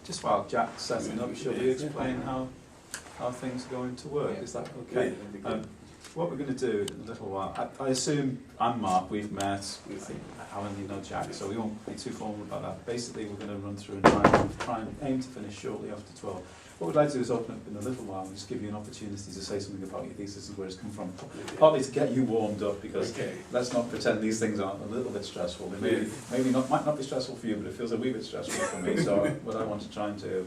just while Jack's setting up, shall we explain how things are going to work? Is that okay? What we're going to do in a little while, I assume I'm Mark, we've met, Alan, you know Jack, so we won't be too formal about that. Basically, we're going to run through and try and aim to finish shortly after 12. What we'd like to do is open up in a little while and just give you an opportunity to say something about your thesis and where it's come from. Partly to get you warmed up, because let's not pretend these things aren't a little bit stressful. They maybe not, might not be stressful for you, but it feels a wee bit stressful for me. So what we want to try and do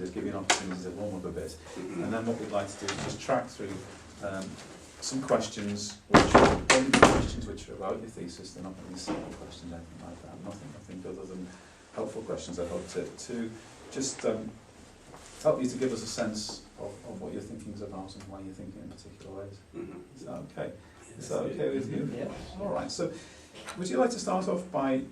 is give you an opportunity to warm up a bit. And then what we'd like to do is just track through some questions which are about your thesis. They're not going to be simple questions, anything like that. Nothing other than helpful questions, I hope, to just help you to give us a sense of what your thinking is about and why you're thinking in particular ways. Is that okay? Is that okay with you? Yeah. All right. So, would you like to start off by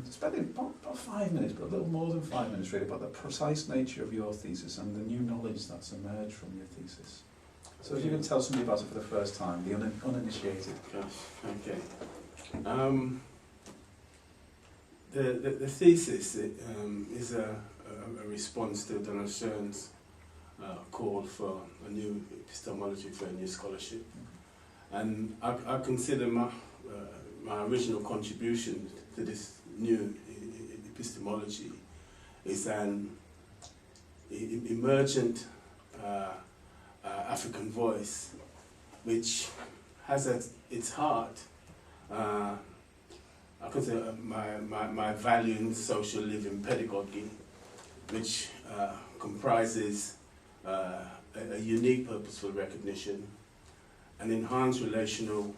spending about 5 minutes, but a little more than 5 minutes, really, about the precise nature of your thesis and the new knowledge that's emerged from your thesis? So, if you can tell somebody about it for the first time, the uninitiated. Okay. The thesis is a response to Donald Stern's call for a new epistemology, for a new scholarship. And I consider my original contribution to this new epistemology is an emergent African voice, which has at its heart I consider my value in social living pedagogy, which comprises a unique purposeful recognition, an enhanced relational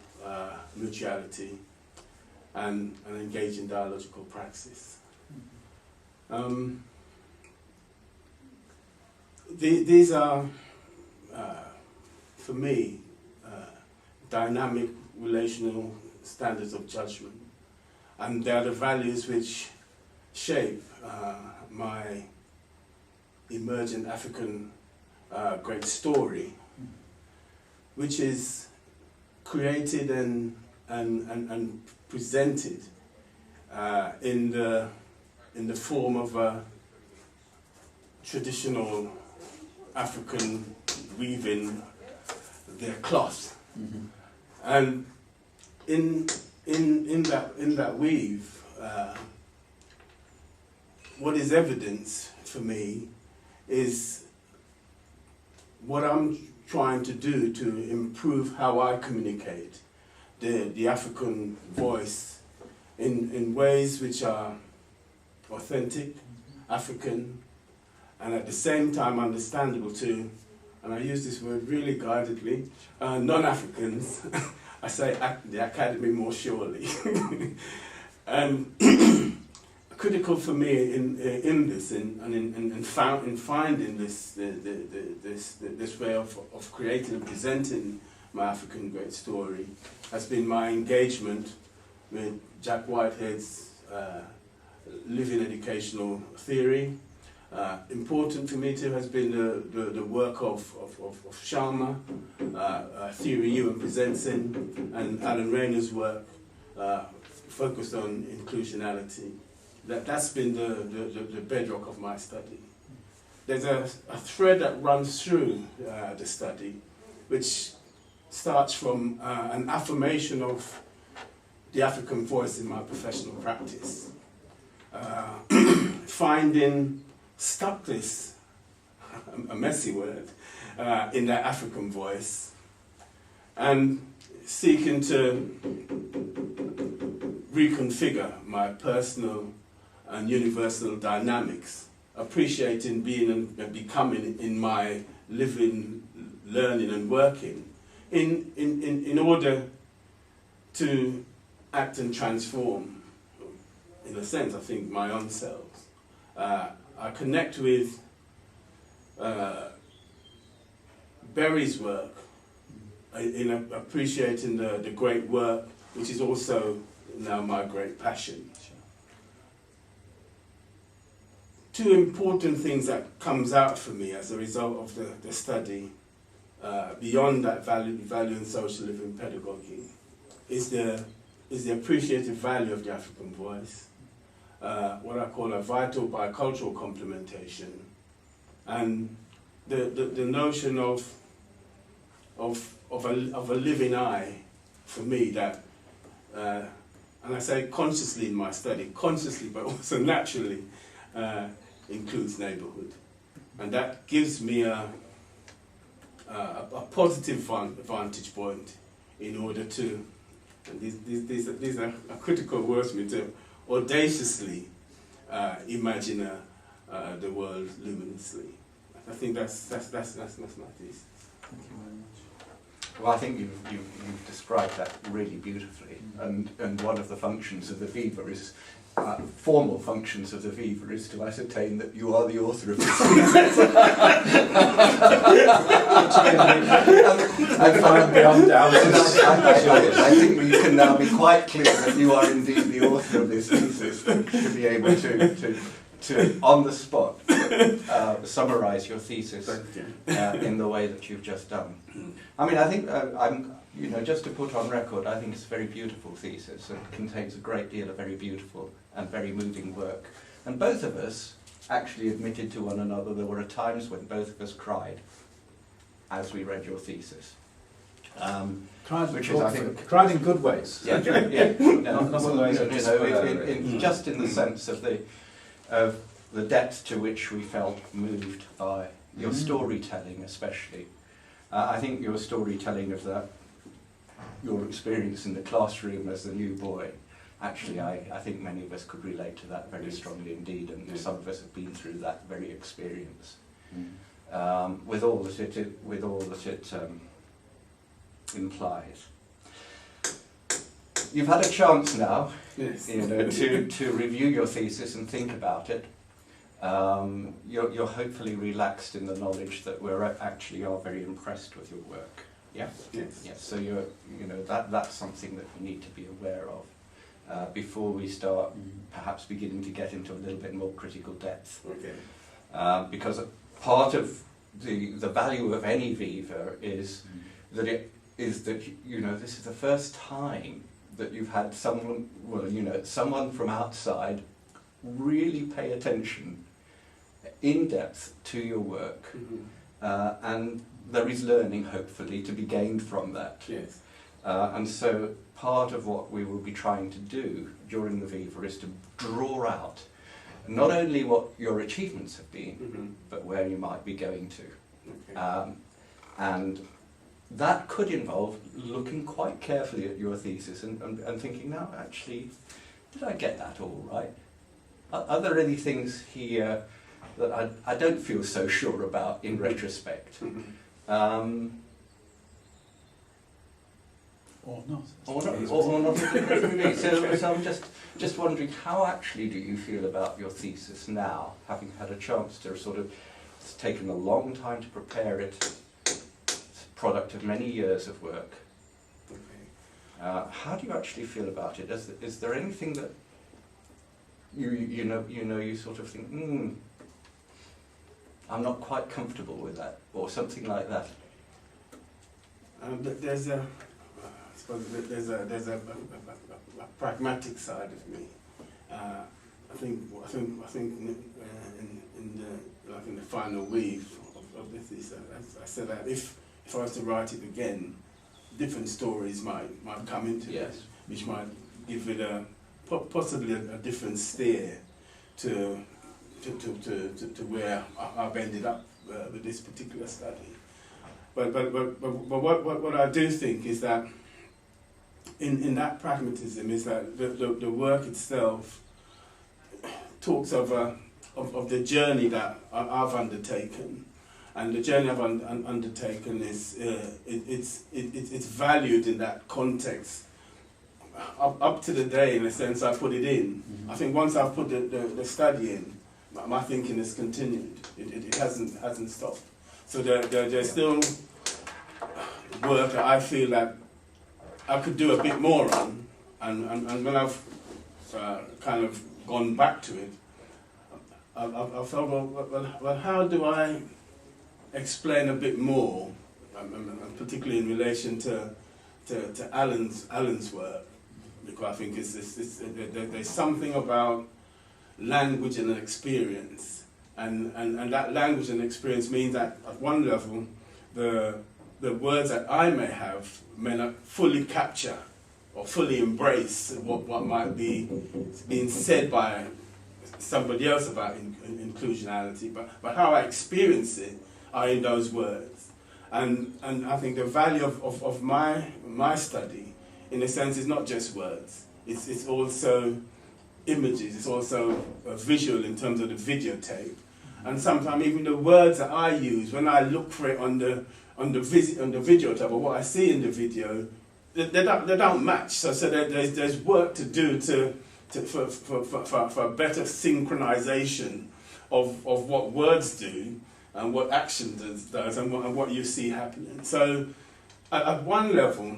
mutuality, and an engaging dialogical praxis. These are, for me, dynamic relational standards of judgment, and they are the values which shape my emergent African great story, which is created and presented in the form of a traditional African weaving their cloth, and in that weave, what is evidence for me is what I'm trying to do to improve how I communicate the African voice in ways which are authentic, African, and at the same time understandable to, and I use this word really guardedly, non-Africans. I say the academy more surely. And critical for me in this and in finding this way of creating and presenting my African great story has been my engagement with Jack Whitehead's living educational theory. Important for me too has been the work of Sharma, Theory U and Presenting, and Alan Rayner's work focused on inclusionality. That's been the bedrock of my study. There's a thread that runs through the study, which starts from an affirmation of the African voice in my professional practice. Finding stuckness, a messy word, in that African voice, and seeking to reconfigure my personal and universal dynamics, appreciating being and becoming in my living, learning and working, in order to act and transform, in a sense, I think, my own selves. I connect with Berry's work in appreciating the great work, which is also now my great passion. Two important things that comes out for me as a result of the study, beyond that value in social living pedagogy, is the appreciative value of the African voice, what I call a vital bicultural complementation, and the notion of a living eye, for me, that, and I say consciously in my study, consciously but also naturally, includes neighbourhood, and that gives me a positive vantage point in order to, and these are critical words for me, to audaciously imagine the world luminously. I think that's my thesis. Thank you very much. Well, I think you've described that really beautifully, and one of the functions of the viva is, formal functions of the viva is to ascertain that you are the author of this thesis. I find beyond doubt. I think we can now be quite clear that you are indeed the author of this thesis, to be able to on the spot, summarise your thesis in the way that you've just done. I mean, I think, just to put on record, I think it's a very beautiful thesis and contains a great deal of very beautiful and very moving work. And both of us actually admitted to one another there were times when both of us cried as we read your thesis. Cried in good ways. Yeah, yeah. Just in the sense of the depth to which we felt moved by your storytelling, especially. I think your storytelling of your experience in the classroom as a new boy, actually, I think many of us could relate to that very strongly indeed, and some of us have been through that very experience. With all that it implies. You've had a chance now, to review your thesis and think about it. You're hopefully relaxed in the knowledge that we actually are very impressed with your work. Yeah. Yes. Yes. So that's something that we need to be aware of before we start perhaps beginning to get into a little bit more critical depth. Okay. Because part of the value of any viva is that this is the first time that you've had someone from outside really pay attention in depth to your work, and there is learning hopefully to be gained from that. Yes. And so part of what we will be trying to do during the viva is to draw out not only what your achievements have been, but where you might be going to. Okay. And that could involve looking quite carefully at your thesis and thinking, now actually, did I get that all right? Are there any things here that I don't feel so sure about in retrospect? Or not. Or not. So I'm just wondering, how actually do you feel about your thesis now, having had a chance to it's taken a long time to prepare it, it's a product of many years of work. Okay. How do you actually feel about it? Is there anything that you sort of think, I'm not quite comfortable with that, or something like that? There's a pragmatic side of me. I think in the final weave of the thesis, I said that if I was to write it again, different stories might come into it, which might give it possibly a different steer to where I've ended up with this particular study. But what I do think is that in that pragmatism is that the work itself talks of the journey that I've undertaken, and the journey I've undertaken is it's valued in that context up to the day, in a sense I put it in. I think once I've put the study in, my thinking has continued. It hasn't stopped. So there's still work that I feel that I could do a bit more on, and when I've kind of gone back to it, I felt, well, how do I explain a bit more, and particularly in relation to Alan's work, because I think there's something about language and an experience. And that language and experience means that at one level, the words that I may have may not fully capture or fully embrace what might be being said by somebody else about inclusionality, but how I experience it are in those words. And I think the value of my study, in a sense, is not just words. It's also images, it's also visual in terms of the videotape. And sometimes even the words that I use, when I look for it on the videotape, or what I see in the video, they don't match. So there's work to do for better synchronization of what words do and what action does and what you see happening. So at one level,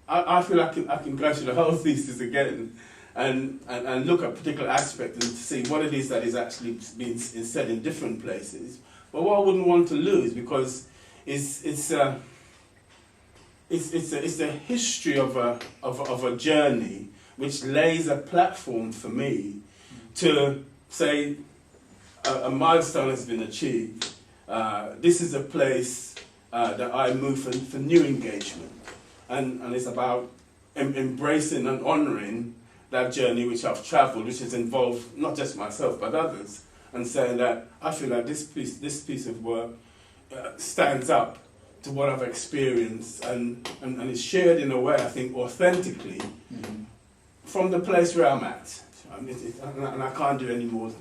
I feel I can go through the whole thesis again and look at particular aspects and see what it is that is actually being said in different places. But what I wouldn't want to lose, because it's the history of a journey which lays a platform for me to say a milestone has been achieved. This is a place that I move for new engagement, and it's about embracing and honouring that journey which I've travelled, which has involved not just myself but others, and saying that I feel like this piece of work stands up to what I've experienced and is shared in a way, I think, authentically from the place where I'm at. And I can't do any more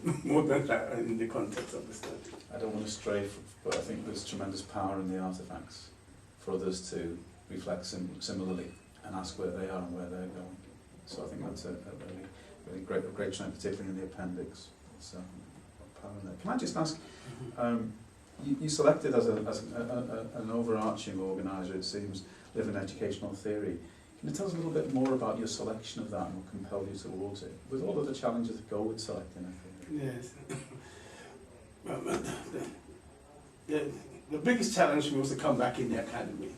than that in the context of the study. I don't want to stray, but I think there's tremendous power in the artefacts for others to reflect similarly and ask where they are and where they're going. So I think that's a really great trait, particularly in the appendix. So, power in there. Can I just ask, you selected as an overarching organiser, it seems, living educational theory. Can you tell us a little bit more about your selection of that and what compelled you towards it, with all of the challenges that go with selecting a theory? Yes. The biggest challenge for me was to come back in the academy.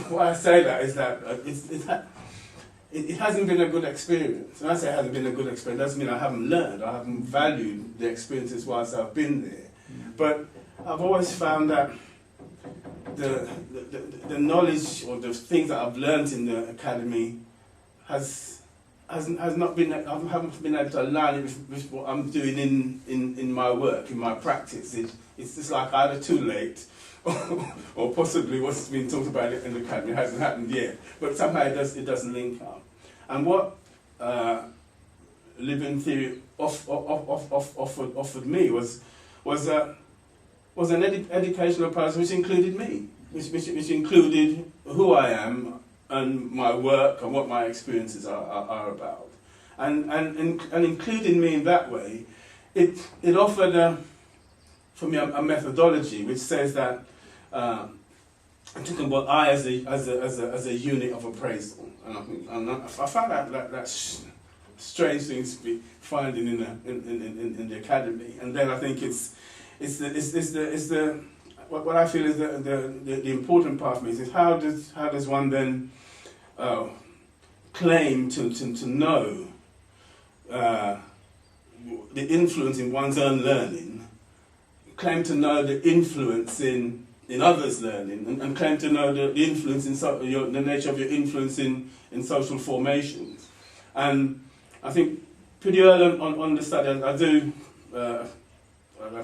Why I say that is that it hasn't been a good experience. When I say it hasn't been a good experience, it doesn't mean I haven't learned, I haven't valued the experiences whilst I've been there. But I've always found that the knowledge or the things that I've learned in the academy has not been, I haven't been able to align it with what I'm doing in my work, in my practice. It's just like either too late or possibly what's been talked about in the academy hasn't happened yet. But somehow it doesn't link up. And what living theory offered me was an educational process which included me, which included who I am and my work and what my experiences are about. And including me in that way, it offered for me a methodology which says that I'm talking about I as a unit of appraisal, and I found that's strange things to be finding in the academy. And then I think it's the what I feel is the important part for me is how does one then claim to know the influence in one's own learning, claim to know the influence in others' learning, and claim to know the influence in the nature of your influence in social formations. And I think pretty early on the study, I do a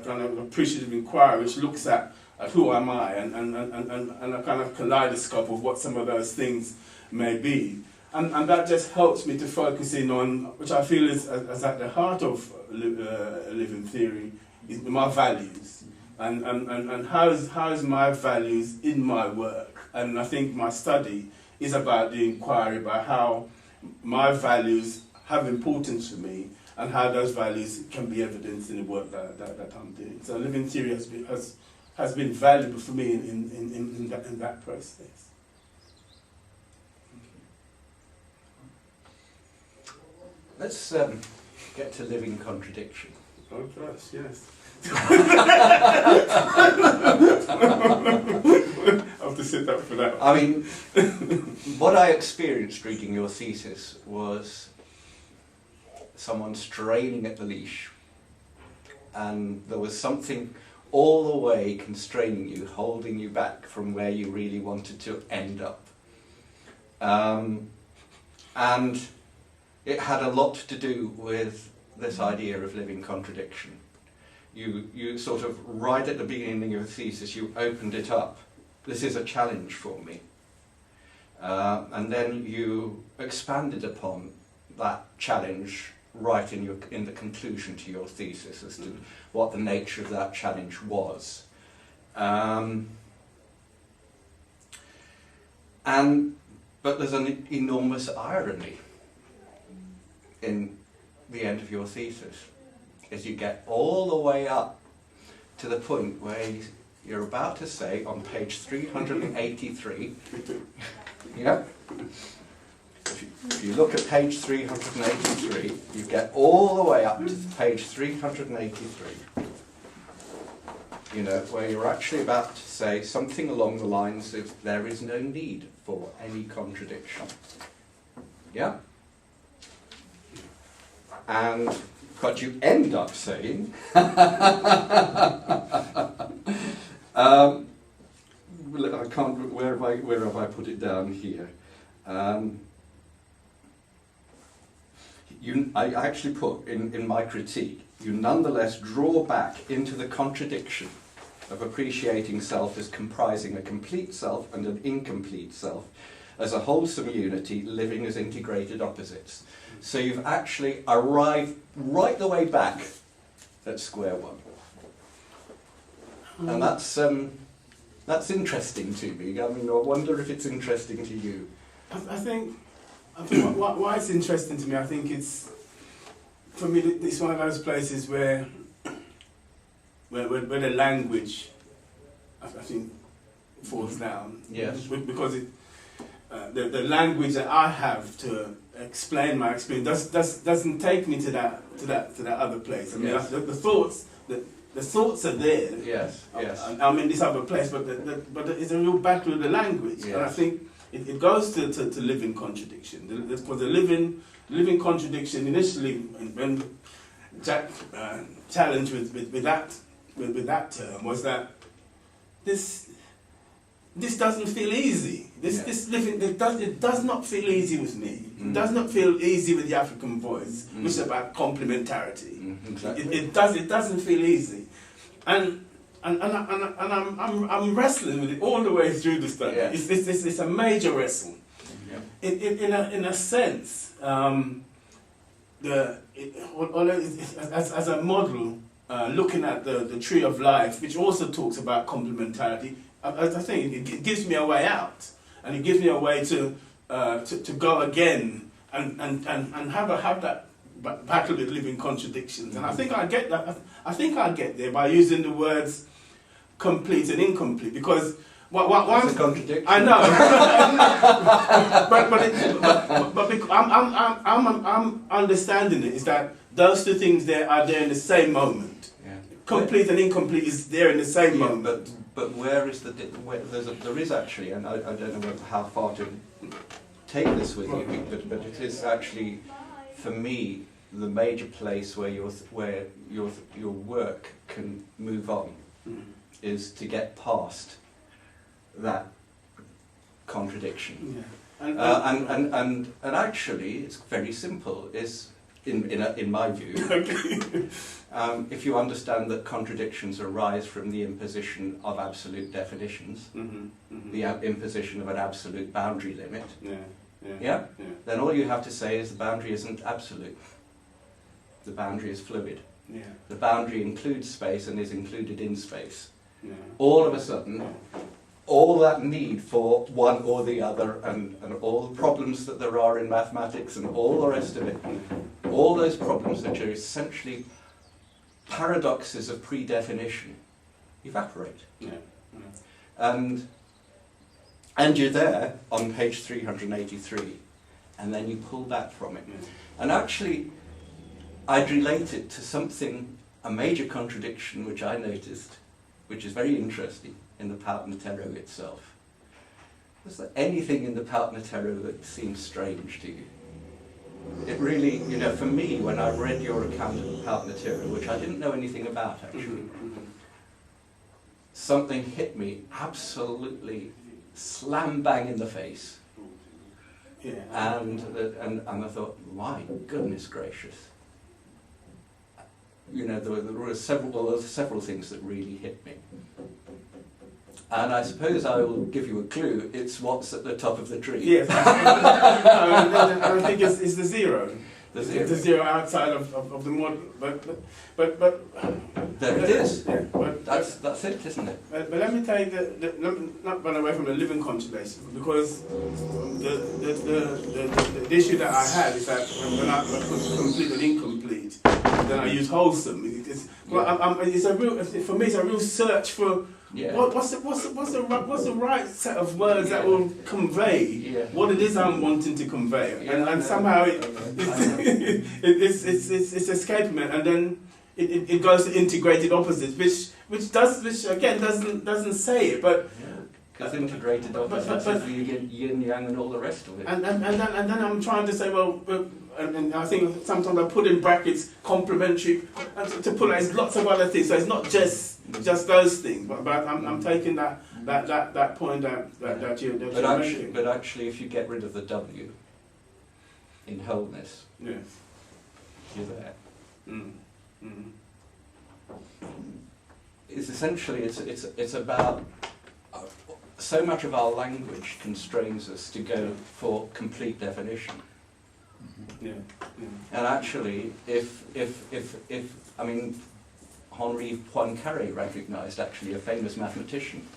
kind of appreciative inquiry which looks at who am I and a kind of kaleidoscope of what some of those things may be. And that just helps me to focus in on, which I feel is at the heart of living theory, is my values. And how is my values in my work? And I think my study is about the inquiry about how my values have importance for me and how those values can be evidenced in the work that I'm doing. So living theory has been valuable for me in that process. Let's get to living contradiction. Oh gosh, yes. I have to sit up for that. I mean, what I experienced reading your thesis was someone straining at the leash, and there was something all the way constraining you, holding you back from where you really wanted to end up. And it had a lot to do with this idea of living contradiction. You sort of, right at the beginning of the thesis, you opened it up. This is a challenge for me. And then you expanded upon that challenge right in the conclusion to your thesis as to what the nature of that challenge was. But there's an enormous irony in the end of your thesis, as you get all the way up to the point where you're about to say on page 383, yeah? If you look at page 383, you get all the way up to page 383, you know, where you're actually about to say something along the lines of, there is no need for any contradiction. Yeah? And what you end up saying, I can't, where have I put it down here? I actually put in my critique, you nonetheless draw back into the contradiction of appreciating self as comprising a complete self and an incomplete self, as a wholesome unity living as integrated opposites. So you've actually arrived right the way back at square one. And that's interesting to me. I mean, I wonder if it's interesting to you. I think why it's interesting to me, I think it's, for me, it's one of those places where the language, I think, falls down. Yes. Because the language that I have to explain my experience doesn't take me to that other place. I mean, yes. the thoughts are there. Yes. Yes. I'm in this other place, but it's a real battle with the language, yes. and I think it goes to living contradiction. Because the living contradiction initially, when Jack challenged with that term, was that this doesn't feel easy. This living, it does not feel easy with me. It does not feel easy with the African voice, which is about complementarity. Exactly. It doesn't feel easy, and I'm wrestling with it all the way through the study. Yeah. It's a major wrestle. Yeah. In a sense, as a model, looking at the tree of life, which also talks about complementarity, I think it gives me a way out, and it gives me a way to go again and have that battle with living contradictions. And I think I get that. I think I get there by using the words complete and incomplete, because It's a contradiction. I know, but I'm understanding it is that those two things there are there in the same moment. Yeah. Complete and incomplete is there in the same moment. But where is there is actually, and I don't know how far to take this with you, but it is actually, for me, the major place where your work can move on is to get past that contradiction. Yeah. And actually, it's very simple. Is in my view, if you understand that contradictions arise from the imposition of absolute definitions, the imposition of an absolute boundary limit, then all you have to say is the boundary isn't absolute. The boundary is fluid. Yeah. The boundary includes space and is included in space. Yeah. All of a sudden, all that need for one or the other, and all the problems that there are in mathematics and all the rest of it, all those problems that are essentially paradoxes of predefinition, evaporate. Yeah. And you're there on page 383, and then you pull back from it. And actually, I'd relate it to something, a major contradiction which I noticed, which is very interesting in the Pautnotero itself. Was there anything in the Pautnotero that seems strange to you? it really, you know, for me, when I read your account of the pulp material, which I didn't know anything about actually, something hit me absolutely slam bang in the face. Yeah. And I thought, my goodness gracious. You know, there were several things that really hit me. And I suppose I will give you a clue. It's what's at the top of the tree. Yes. I think it's the zero. The zero. The zero outside of the model. But there it is. Yeah, That's it, isn't it? But let me take not run away from the living contradiction, because the issue that I had is that when I put complete and incomplete, then I use wholesome. It's a real, for me, it's a real search for what's the right set of words that will convey what it is I'm wanting to convey, and somehow it's escaping me, and then it goes to integrated opposites, which again doesn't say it, but because integrated opposites is the yin yang and all the rest of it. And then I'm trying to say, well, and I think sometimes I put in brackets complementary, and to put out lots of other things. So it's not just those things, but I'm taking that point that you're making. But actually, if you get rid of the W in wholeness, yes, you're there. It's essentially it's about so much of our language constrains us to go for complete definition. And actually, if I mean, Henri Poincaré recognised actually a famous mathematician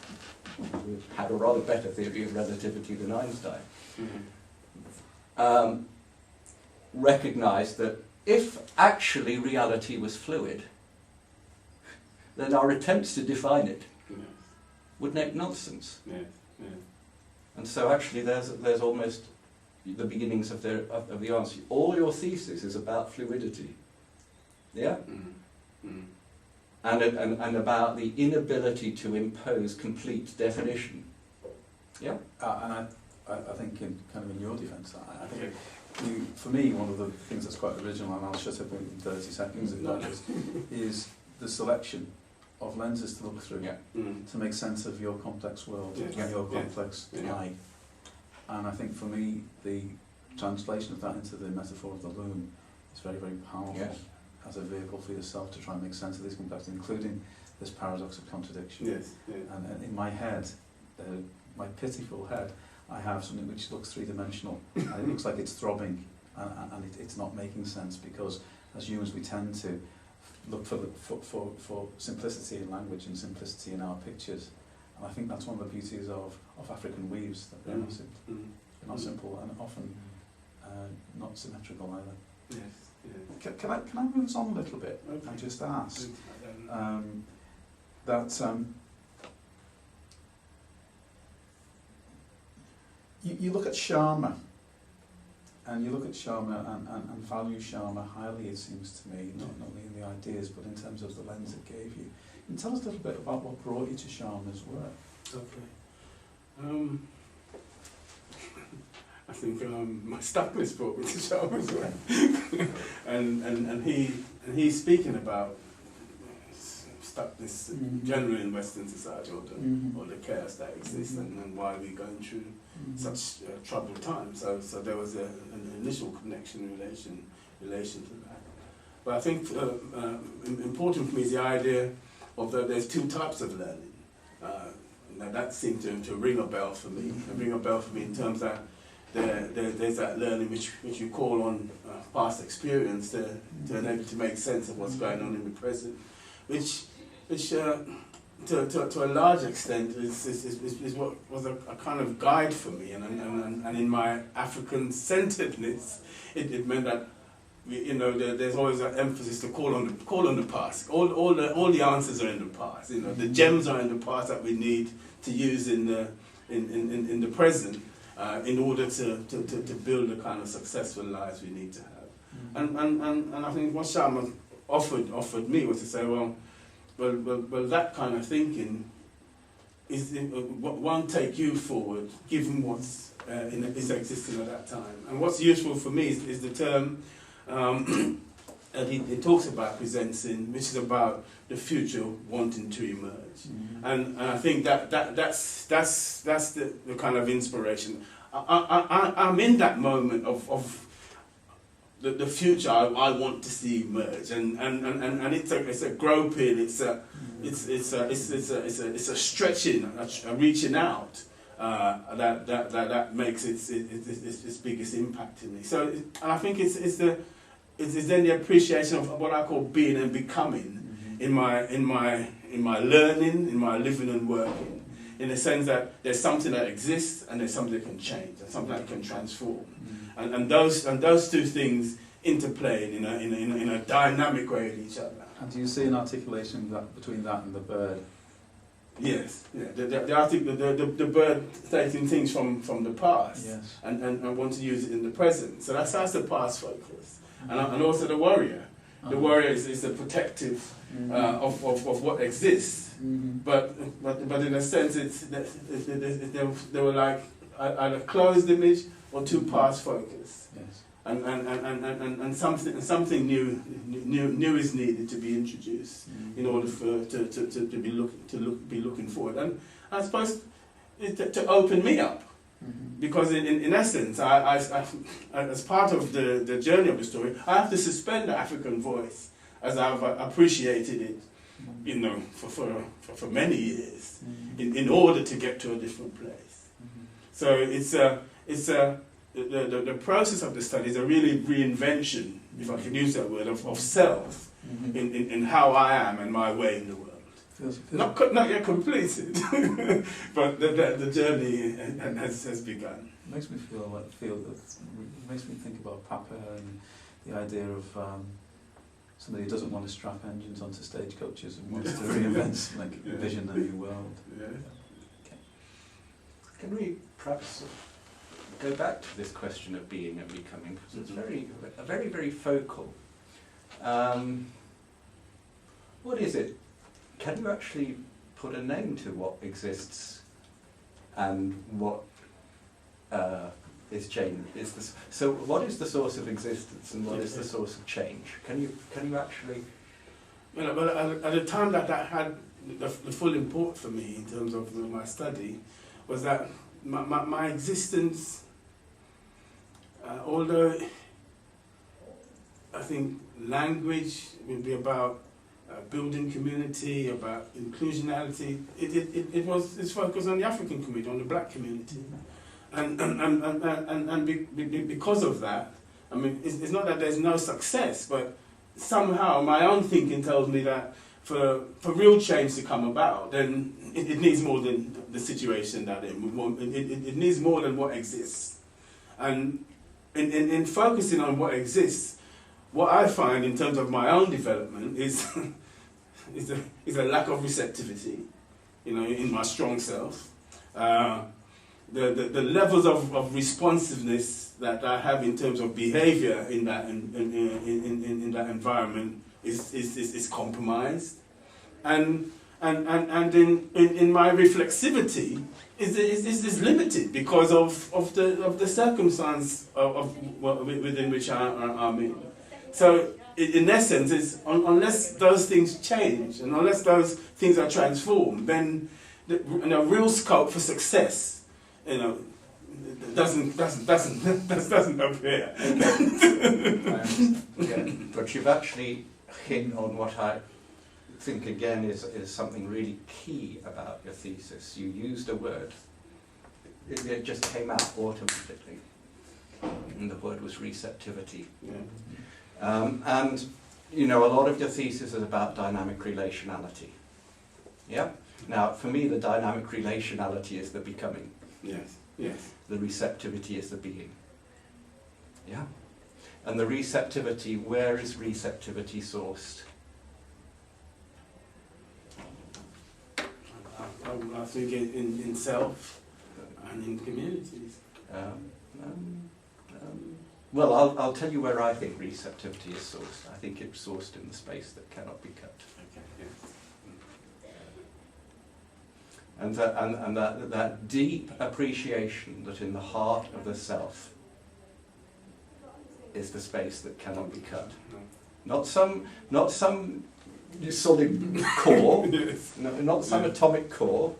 who had a rather better theory of relativity than Einstein. Recognised that if actually reality was fluid, then our attempts to define it would make nonsense. And so actually there's almost the beginnings of the answer. All your thesis is about fluidity. Yeah? And about the inability to impose complete definition. Yeah? And I think in your defence, I think for me, one of the things that's quite original, and I'll shut up in 30 seconds if that is the selection of lenses to look through to make sense of your complex world and your complex eye. And I think for me, the translation of that into the metaphor of the loom is very, very powerful as a vehicle for yourself to try and make sense of these complexities, including this paradox of contradiction. And in my head, my pitiful head, I have something which looks three-dimensional, and it looks like it's throbbing, and it's not making sense, because as humans we tend to look for simplicity in language and simplicity in our pictures. And I think that's one of the beauties of African weaves, that they're not simple and often not symmetrical either. Can I move us on a little bit and just ask that you look at Sharma, and you look at Sharma and value Sharma highly, it seems to me, not only in the ideas but in terms of the lens it gave you. Can you tell us a little bit about what brought you to Sharma's work? Okay. I think my stuckness brought me to Sharma's work. and he's speaking about stuckness generally in Western society, or the chaos that exists, and why we're going through such troubled times. So there was an initial connection in relation to that. But I think important for me is the idea of that there's two types of learning. Now that seemed to ring a bell for me. In terms that there's that learning which you call on past experience to enable to make sense of what's going on in the present, which to a large extent is what was a kind of guide for me, and in my African centeredness, it meant that there's always an emphasis to call on the past. All the answers are in the past. The gems are in the past that we need to use in the present in order to build the kind of successful lives we need to have. And I think what Sharma offered me was to say, well, that kind of thinking won't take you forward, given what's is existing at that time. And what's useful for me is the term that he talks about presenting, which is about the future wanting to emerge. Mm-hmm. And I think that's the kind of inspiration. I'm in that moment of the future I want to see emerge, and it's a groping, it's a stretching, a reaching out that makes its biggest impact in me. So, and I think it's then the appreciation of what I call being and becoming in my learning, in my living and working. In the sense that there's something that exists and there's something that can change and something that can transform, and those two things interplaying in a dynamic way with each other. And do you see an articulation between that and the bird? Yes, yeah. The bird taking things from the past, Yes. and want to use it in the present. So that's the past focus, and also the warrior. The warrior is the protective of what exists. Mm-hmm. But in a sense, they were like either closed image or too past focus, Yes. and something new is needed to be introduced in order to be looking forward. And I suppose to open me up, because in essence, I as part of the journey of the story, I have to suspend the African voice as I've appreciated it, for many years, in order to get to a different place. So the process of the study is a really reinvention, if I can use that word, of self in how I am and my way in the world. Not yet completed, but the journey has begun. It makes me makes me think about Papa and the idea of somebody who doesn't want to strap engines onto stagecoaches and wants to reinvent, vision a new world. Yeah. Okay. Can we perhaps go back to this question of being and becoming, because it's very, very focal. What is it? Can you actually put a name to what exists and what is change? So what is the source of existence and what is the source of change? Can you actually? Well, at the time that had the full import for me in terms of my study was that my existence, although I think language would be about building community, about inclusionality, it's focused on the African community, on the black community. And because of that, I mean, it's not that there's no success, but somehow my own thinking tells me that for real change to come about, then it needs more than the situation that it needs more than what exists. And in focusing on what exists, what I find in terms of my own development is a lack of receptivity, in my strong self. The levels of responsiveness that I have in terms of behaviour in that that environment is compromised, and in my reflexivity is limited because of the circumstance within which I'm in. So in essence, unless those things change and unless those things are transformed, then the real scope for success, doesn't appear. Yeah, but you've actually hit on what I think again is something really key about your thesis. You used a word; it just came out automatically, and the word was receptivity. Yeah. And a lot of your thesis is about dynamic relationality. Yeah. Now, for me, the dynamic relationality is the becoming. Yes. Yes. The receptivity is the being. Yeah. And the receptivity, where is receptivity sourced? I think in self and in communities. Well, I'll tell you where I think receptivity is sourced. I think it's sourced in the space that cannot be cut. Okay. and that deep appreciation that in the heart of the self is the space that cannot be cut. Not some solid core, not some atomic core,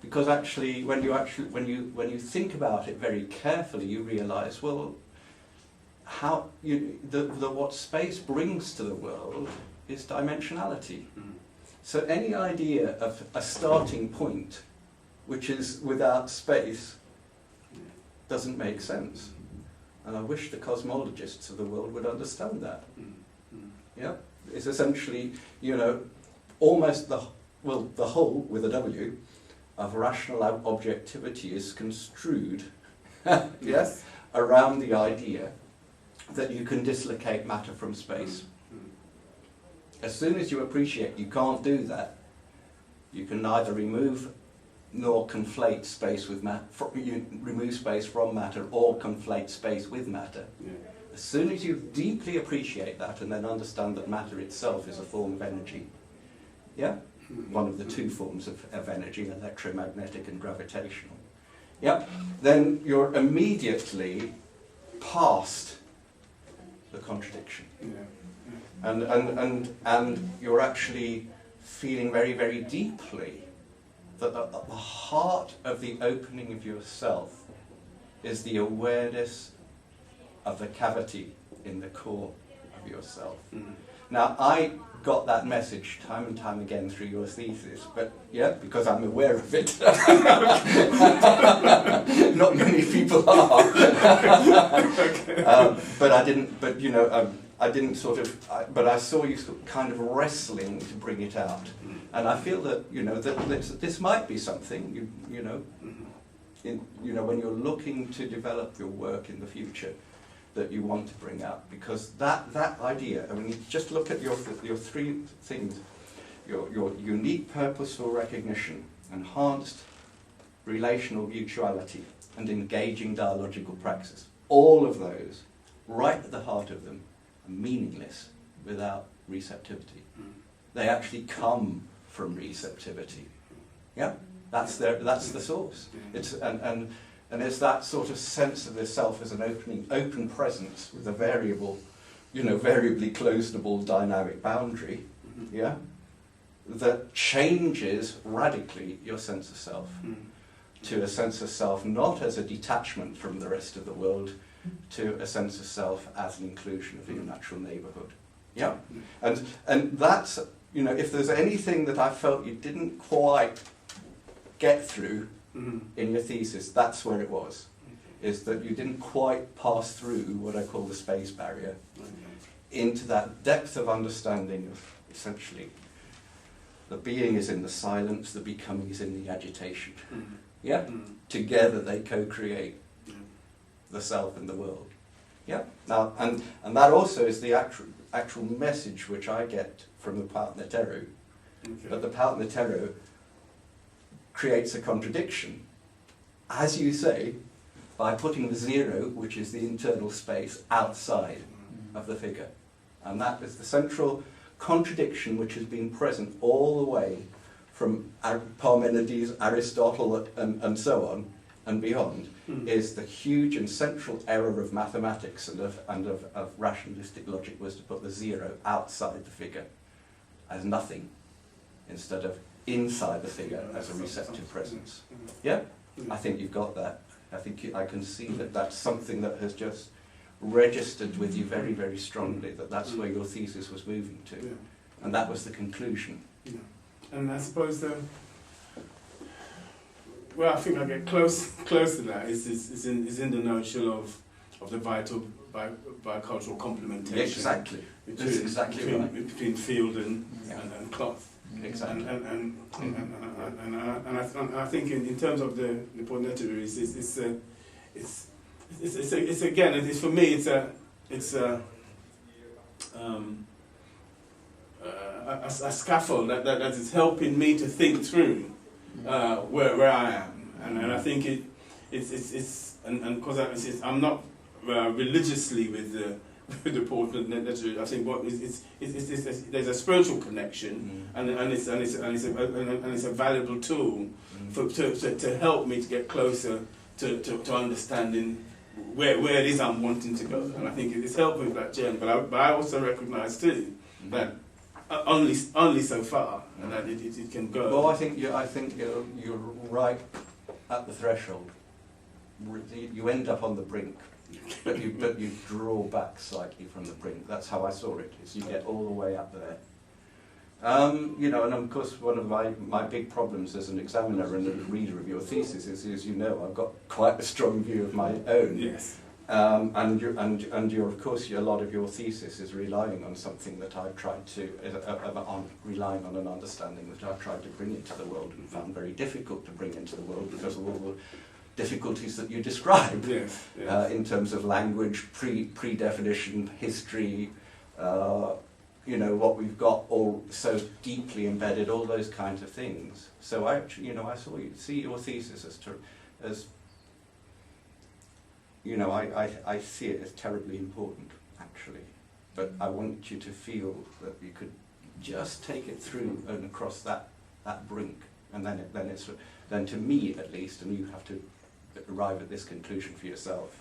because actually when you think about it very carefully, you realise, well, what space brings to the world is dimensionality. So any idea of a starting point which is without space doesn't make sense. And I wish the cosmologists of the world would understand that. Yeah, it's essentially, almost the whole, with a W, of rational objectivity is construed yes, around the idea that you can dislocate matter from space. As soon as you appreciate you can't do that, you can neither remove nor conflate space with matter, remove space from matter or conflate space with matter. Yeah. As soon as you deeply appreciate that and then understand that matter itself is a form of energy, yeah? One of the two forms of energy, electromagnetic and gravitational, yeah? Then you're immediately past the contradiction. Yeah. And you're actually feeling very, very deeply that at the heart of the opening of yourself is the awareness of the cavity in the core of yourself. Now, I got that message time and time again through your thesis, but yeah, because I'm aware of it. Not many people are. But I didn't. But I didn't sort of. But I saw you kind of wrestling to bring it out, and I feel that that this might be something when you're looking to develop your work in the future, that you want to bring out, because that idea, I mean, just look at your three things: your unique purposeful recognition, enhanced relational mutuality, and engaging dialogical praxis. All of those, right at the heart of them, are meaningless without receptivity. They actually come from receptivity. Yeah, that's the source. It's and it's that sort of sense of the self as an open presence with a variably closable dynamic boundary, yeah, that changes radically your sense of self to a sense of self not as a detachment from the rest of the world, to a sense of self as an inclusion of your natural neighbourhood. Yeah, and that's, if there's anything that I felt you didn't quite get through in your thesis, that's where it was. Is that you didn't quite pass through what I call the space barrier into that depth of understanding of essentially the being is in the silence, the becoming is in the agitation. Yeah? Together they co-create the self and the world. Yeah? Now, and that also is the actual message which I get from the partner Teru. But the partner Teru creates a contradiction, as you say, by putting the zero, which is the internal space, outside of the figure. And that is the central contradiction which has been present all the way from Parmenides, Aristotle, and so on, and beyond, is the huge and central error of mathematics and of rationalistic logic was to put the zero outside the figure as nothing, instead of inside the figure as a receptive presence. Yeah? I think you've got that. I think I can see that that's something that has just registered with you very, very strongly, that that's where your thesis was moving to. And that was the conclusion. And I suppose well, I think I get close to that. Is in the notion of the vital bicultural complementation. Exactly. That's exactly right. Between field and cloth. Exactly. And I think in terms of the Portnetery, it's again, it's for me, it's a scaffold that is helping me to think through where I am, and I think it's because I'm not religiously with important necessarily. I think what there's a spiritual connection, and it's a valuable tool to help me to get closer to understanding where it is I'm wanting to go. And I think it's helped me with that journey. But I also recognise too that only so far, and that it can go. Well, I think you're right at the threshold. You end up on the brink, but you draw back slightly from the brink. That's how I saw it. Is you get all the way up there. And of course, one of my big problems as an examiner and a reader of your thesis is, as you know, I've got quite a strong view of my own. Yes. And of course, a lot of your thesis is relying on something that I've tried to, relying on an understanding that I've tried to bring into the world and found very difficult to bring into the world because of all the difficulties that you described. Yes. In terms of language, pre-definition, history, what we've got all so deeply embedded, all those kinds of things. So I see your thesis as I see it as terribly important, actually. But I want you to feel that you could just take it through and across that brink, and then to me at least, and you have to arrive at this conclusion for yourself.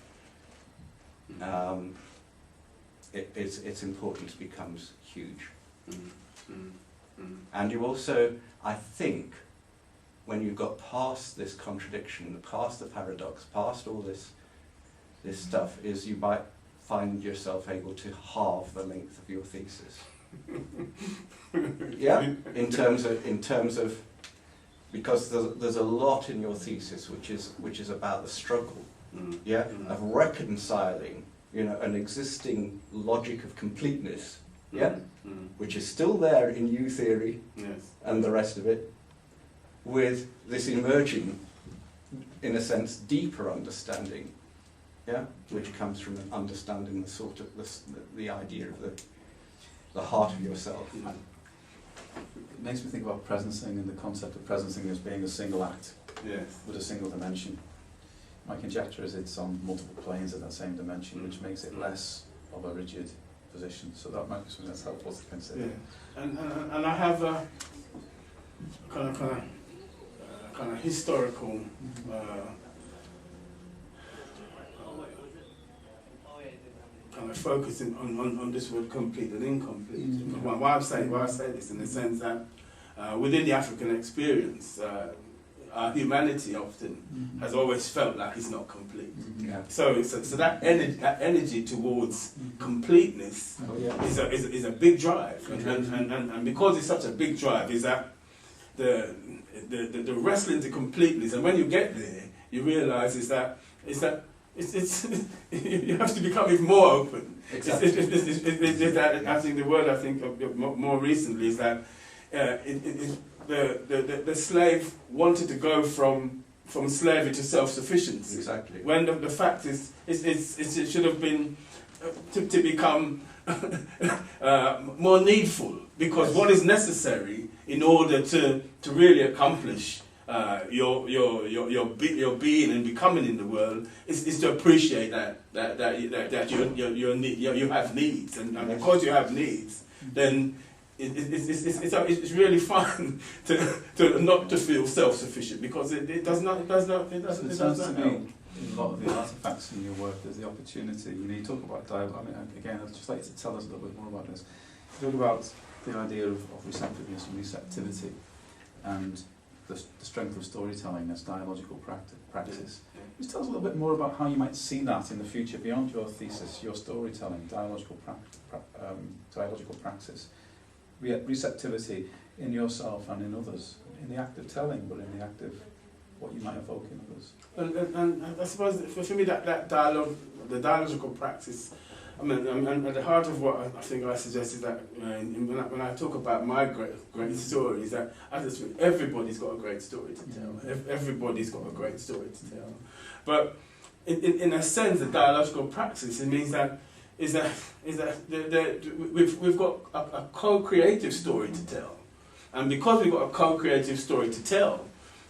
Its importance becomes huge. And you also, I think, when you've got past this contradiction, past the paradox, past all this stuff, is you might find yourself able to halve the length of your thesis. Yeah, in terms of because there's a lot in your thesis which is about the struggle, of reconciling, an existing logic of completeness, which is still there in U theory, and the rest of it, with this emerging, in a sense, deeper understanding, which comes from an understanding the sort of the idea of the heart of yourself. It makes me think about presencing and the concept of presencing as being a single act with a single dimension. My conjecture is it's on multiple planes of that same dimension, which makes it less of a rigid position. So that might be something that's helpful to consider. Yeah. And I have a kind of historical kind of focusing on this word complete and incomplete. Why I say this in the sense that within the African experience, our humanity often has always felt like it's not complete. So that energy towards completeness is a big drive, and because it's such a big drive, is that the wrestling to completeness, and when you get there, you realise is that you have to become even more open. Exactly. I think the word of more recently is that the slave wanted to go from slavery to self-sufficiency. Exactly. When the fact is it should have been to become more needful, because what is necessary in order to really accomplish your being and becoming in the world is to appreciate that you have needs, and because you have needs, then it's really fun to not to feel self-sufficient, because it does not help. In a lot of the artifacts in your work, there's the opportunity. You talk about dialogue. I mean, again, I'd just like to tell us a little bit more about this. You talk about the idea of receptiveness and receptivity, and the strength of storytelling as dialogical practice. Just tell us a little bit more about how you might see that in the future beyond your thesis, your storytelling, dialogical practice, receptivity in yourself and in others, in the act of telling, but in the act of what you might evoke in others. And I suppose for me that dialogue, the dialogical practice, I mean, and at the heart of what I think I suggested that when I talk about my great story, is that I just think everybody's got a great story to tell. Everybody's got a great story to tell. But in a sense, the dialogical practice, it means that we've got a co-creative story to tell, and because we've got a co-creative story to tell,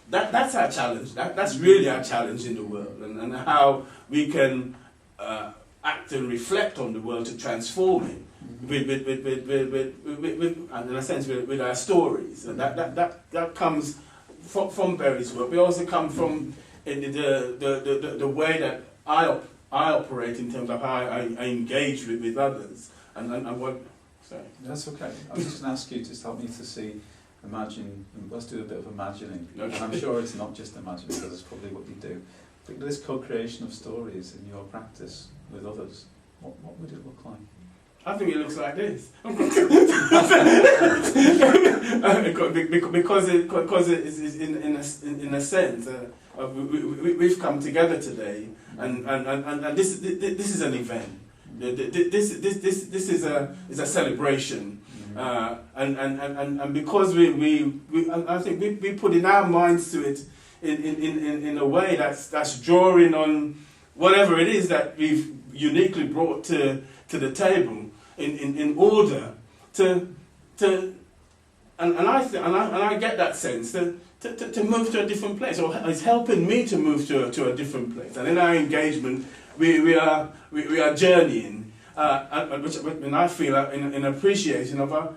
that's our challenge. That's really our challenge in the world, and how we can act and reflect on the world to transform it. And in a sense, with our stories, and that comes from Berry's work. We also come from the way that I operate in terms of how I engage with others, and what. Sorry. That's okay. I was just going to ask you to help me to see, imagine. Let's do a bit of imagining. Okay. And I'm sure it's not just imagining, because it's probably what you do. But this co-creation of stories in your practice with others, what would it look like? I think it looks like this. because it is in a sense we've come together today, and this is an event. This is a celebration, and because we I think we put in our minds to it in a way that's drawing on whatever it is that we've uniquely brought to the table in order to I get that sense to move to a different place, or it's helping me to move to a different place. And in our engagement, we are journeying, and I feel in appreciation of a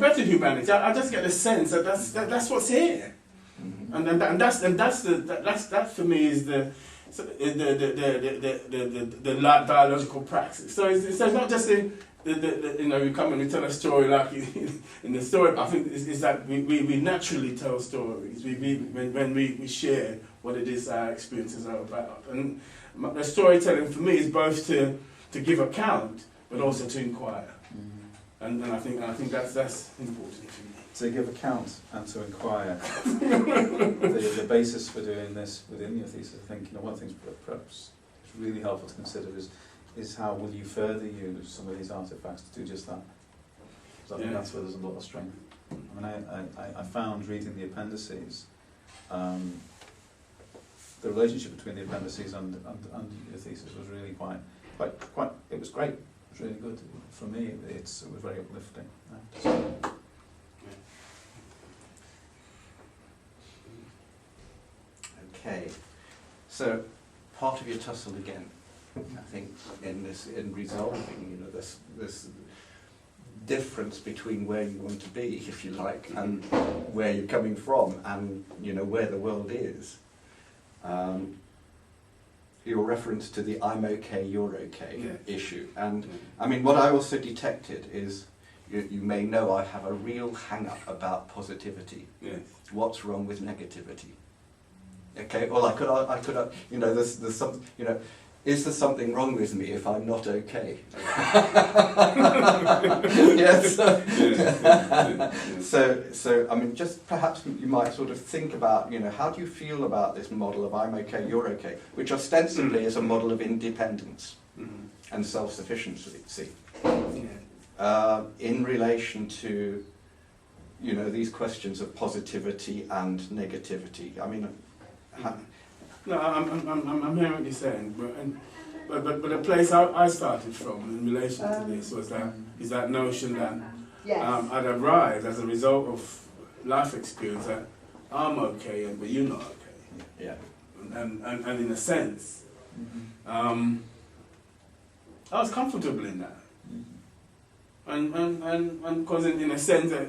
better humanity. I just get the sense that that's what's here, and that for me is the dialogical praxis. So it's not just we come and we tell a story like in the story. I think is that we naturally tell stories. When we share what it is our experiences are about, and the storytelling for me is both to give account but also to inquire, and I think that's important for me. To give account and to inquire. The basis for doing this within your thesis, I think, one of the things perhaps it's really helpful to consider is how will you further use some of these artifacts to do just that? Because I think that's where there's a lot of strength. I mean, I found reading the appendices, the relationship between the appendices and your thesis was really quite. It was great. It was really good for me. It was very uplifting. Okay, so part of your tussle again, I think, in resolving, this difference between where you want to be, if you like, and where you're coming from, and where the world is. Your reference to the "I'm okay, you're okay" issue, and I mean, what I also detected is, you may know, I have a real hang-up about positivity. Yes. What's wrong with negativity? Okay, well, I could, there's some, is there something wrong with me if I'm not okay? Yes. So, I mean, just perhaps you might sort of think about, how do you feel about this model of "I'm okay, you're okay," which ostensibly is a model of independence and self-sufficiency, in relation to, these questions of positivity and negativity. I mean. No, I'm hearing what you're saying, but the place I started from in relation to this was that notion that I'd arrived as a result of life experience that I'm okay but you're not okay. Yeah. And in a sense, I was comfortable in that, and because in a sense that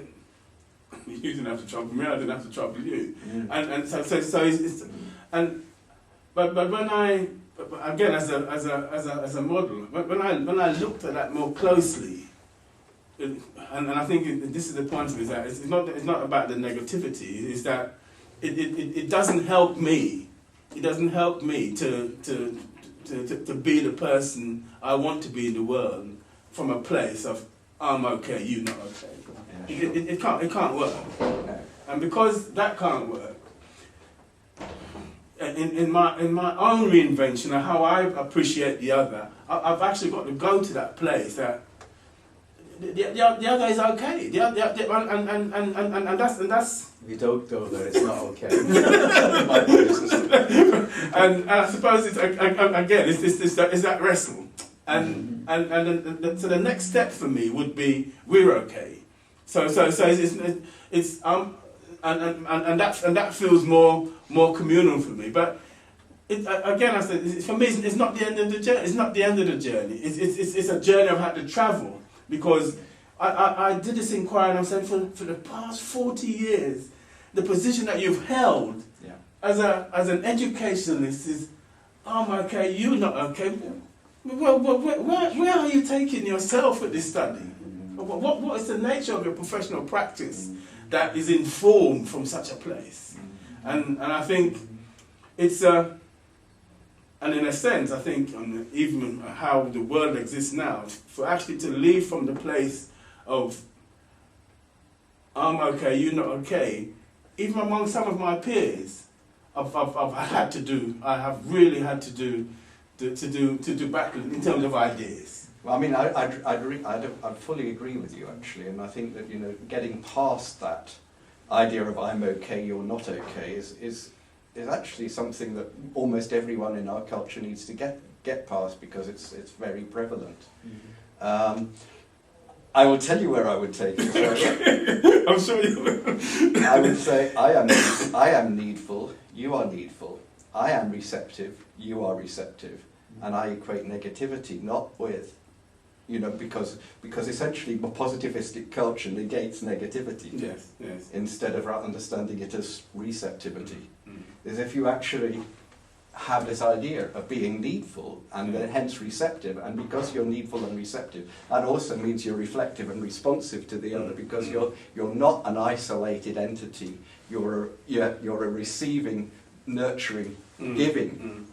you didn't have to trouble me, I didn't have to trouble you, and so it's but when I again as a model, when I looked at that more closely, and I think this is the point of it, is that it's not about the negativity. It's that it doesn't help me. It doesn't help me to be the person I want to be in the world from a place of I'm okay, you're not okay. Yeah, sure. It can't work, and because that can't work. In my own reinvention of how I appreciate the other, I've actually got to go to that place that the other is okay. And that's. If you don't go there, it's not okay. and I suppose it's again it's that wrestle, and so the next step for me would be we're okay. So it's and that feels more communal for me. But again, I said, for me, it's not the end of the journey. It's not the end of the journey. It's a journey I've had to travel, because I did this inquiry, and I'm saying for the past 40 years, the position that you've held as an educationalist is, I'm okay, you're not okay. Well, where are you taking yourself with this study? What is the nature of your professional practice that is informed from such a place? And I think it's and in a sense, I think even how the world exists now, for actually to leave from the place of I'm okay, you're not okay, even among some of my peers, I have really had to do battle in terms of ideas. Well, I mean, I'd fully agree with you, actually, and I think that, getting past that idea of I'm okay, you're not okay is actually something that almost everyone in our culture needs to get past, because it's very prevalent. I will tell you where I would take it. I'm sure you will. I would say I am needful, you are needful. I am receptive, you are receptive. And I equate negativity not with, because essentially positivistic culture negates negativity. Yes. Instead of understanding it as receptivity. Is if you actually have this idea of being needful and then hence receptive, and because you're needful and receptive, that also means you're reflective and responsive to the other, because you're not an isolated entity. You're a receiving, nurturing, giving,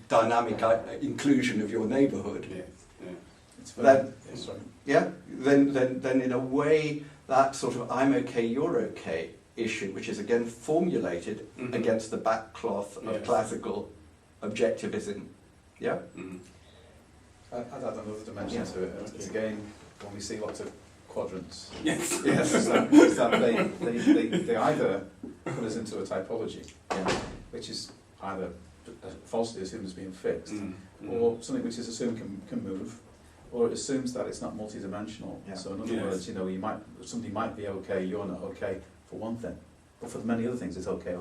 dynamic inclusion of your neighbourhood. Then in a way, that sort of I'm okay, you're okay issue, which is again formulated against the backcloth of classical objectivism. Yeah? I'd add another dimension to it. It's again, when we see lots of quadrants, Yes. is that they either put us into a typology, which is either falsely assumed as being fixed, or something which is assumed can move, or it assumes that it's not multidimensional. So in other words, somebody might be okay, you're not okay for one thing, but for many other things it's okay.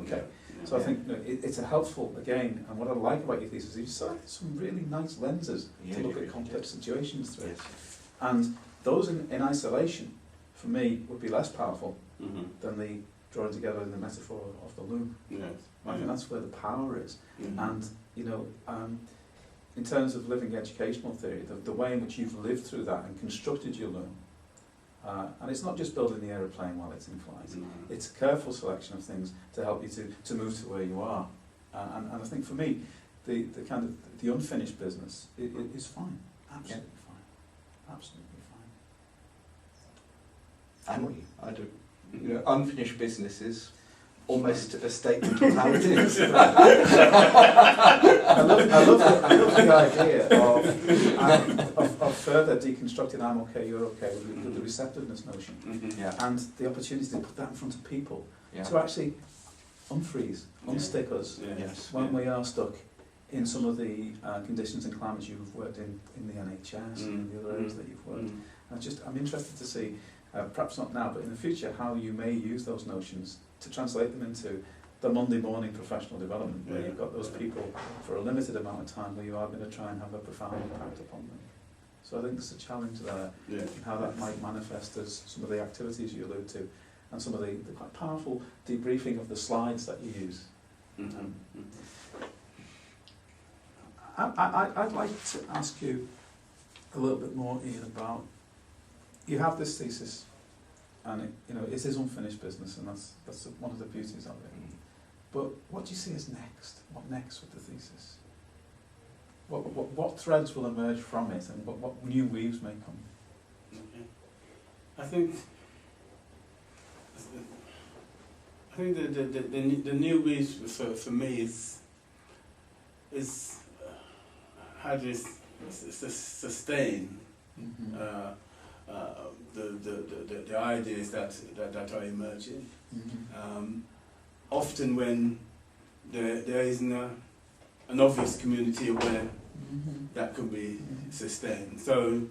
So I think it's a helpful, again, and what I like about your thesis is you select some really nice lenses to look at complex situations through. And those in isolation, for me, would be less powerful than the drawing together in the metaphor of the loom. I think that's where the power is. And, in terms of living educational theory, the way in which you've lived through that and constructed your loom, and it's not just building the aeroplane while it's in flight, it's a careful selection of things to help you to move to where you are. And I think for me, the kind of the unfinished business is fine, absolutely fine. And I do. Unfinished business is almost a statement of how it is. I love the idea of further deconstructing I'm okay, you're okay, with the receptiveness notion, and the opportunity to put that in front of people, to actually unfreeze, unstick us when we are stuck in some of the conditions and climates you've worked in the NHS and the other areas that you've worked. I'm interested to see, perhaps not now, but in the future, how you may use those notions to translate them into the Monday morning professional development, where you've got those people for a limited amount of time, where you are going to try and have a profound impact upon them. So I think there's a challenge there, in how that might manifest as some of the activities you allude to, and some of the quite powerful debriefing of the slides that you use. I'd like to ask you a little bit more, Ian, about, you have this thesis, and it is unfinished business, and that's one of the beauties of it. But what do you see as next? What next with the thesis? What threads will emerge from it, and what new weaves may come? I think the new weaves for me is how to sustain the ideas that are emerging. Often when there isn't an obvious community aware that could be sustained. So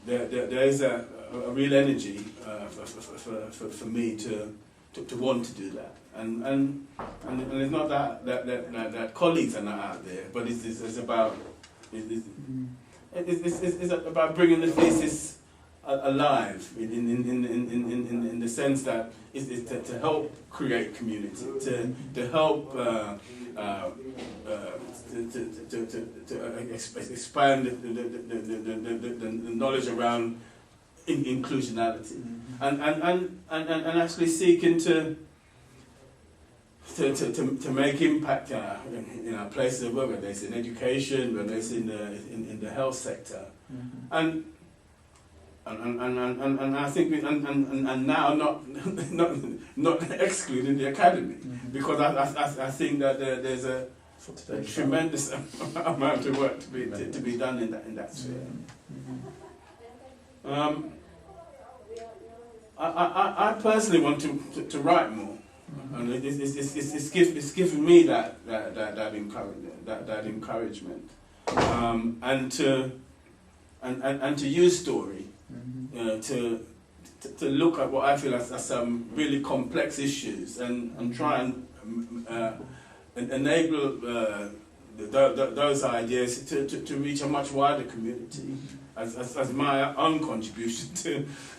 there is a real energy for me to to want to do that. And it's not that colleagues are not out there, but it's about it's about bringing the thesis alive in the sense that it's to help create community, to help to expand the knowledge around inclusionality, and actually seeking to make impact in our places of work, whether it's in education, whether it's in the health sector, and I think and now not excluding the academy, because I think that there's a tremendous amount of work to be done in that sphere. I personally want to write more, and it's given me that encouragement, and to use story to look at what I feel are some really complex issues and try and enable those ideas to reach a much wider community as my own contribution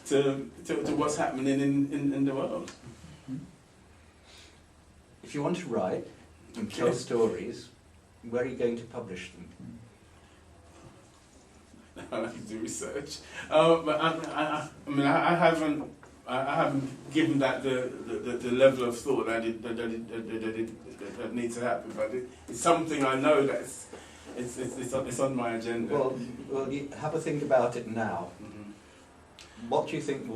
to what's happening in the world. If you want to write and tell stories, where are you going to publish them? I like to do research, but I mean I haven't given that the level of thought that needs to happen. But it's something I know that it's on my agenda. Well, you have a think about it now. What do you think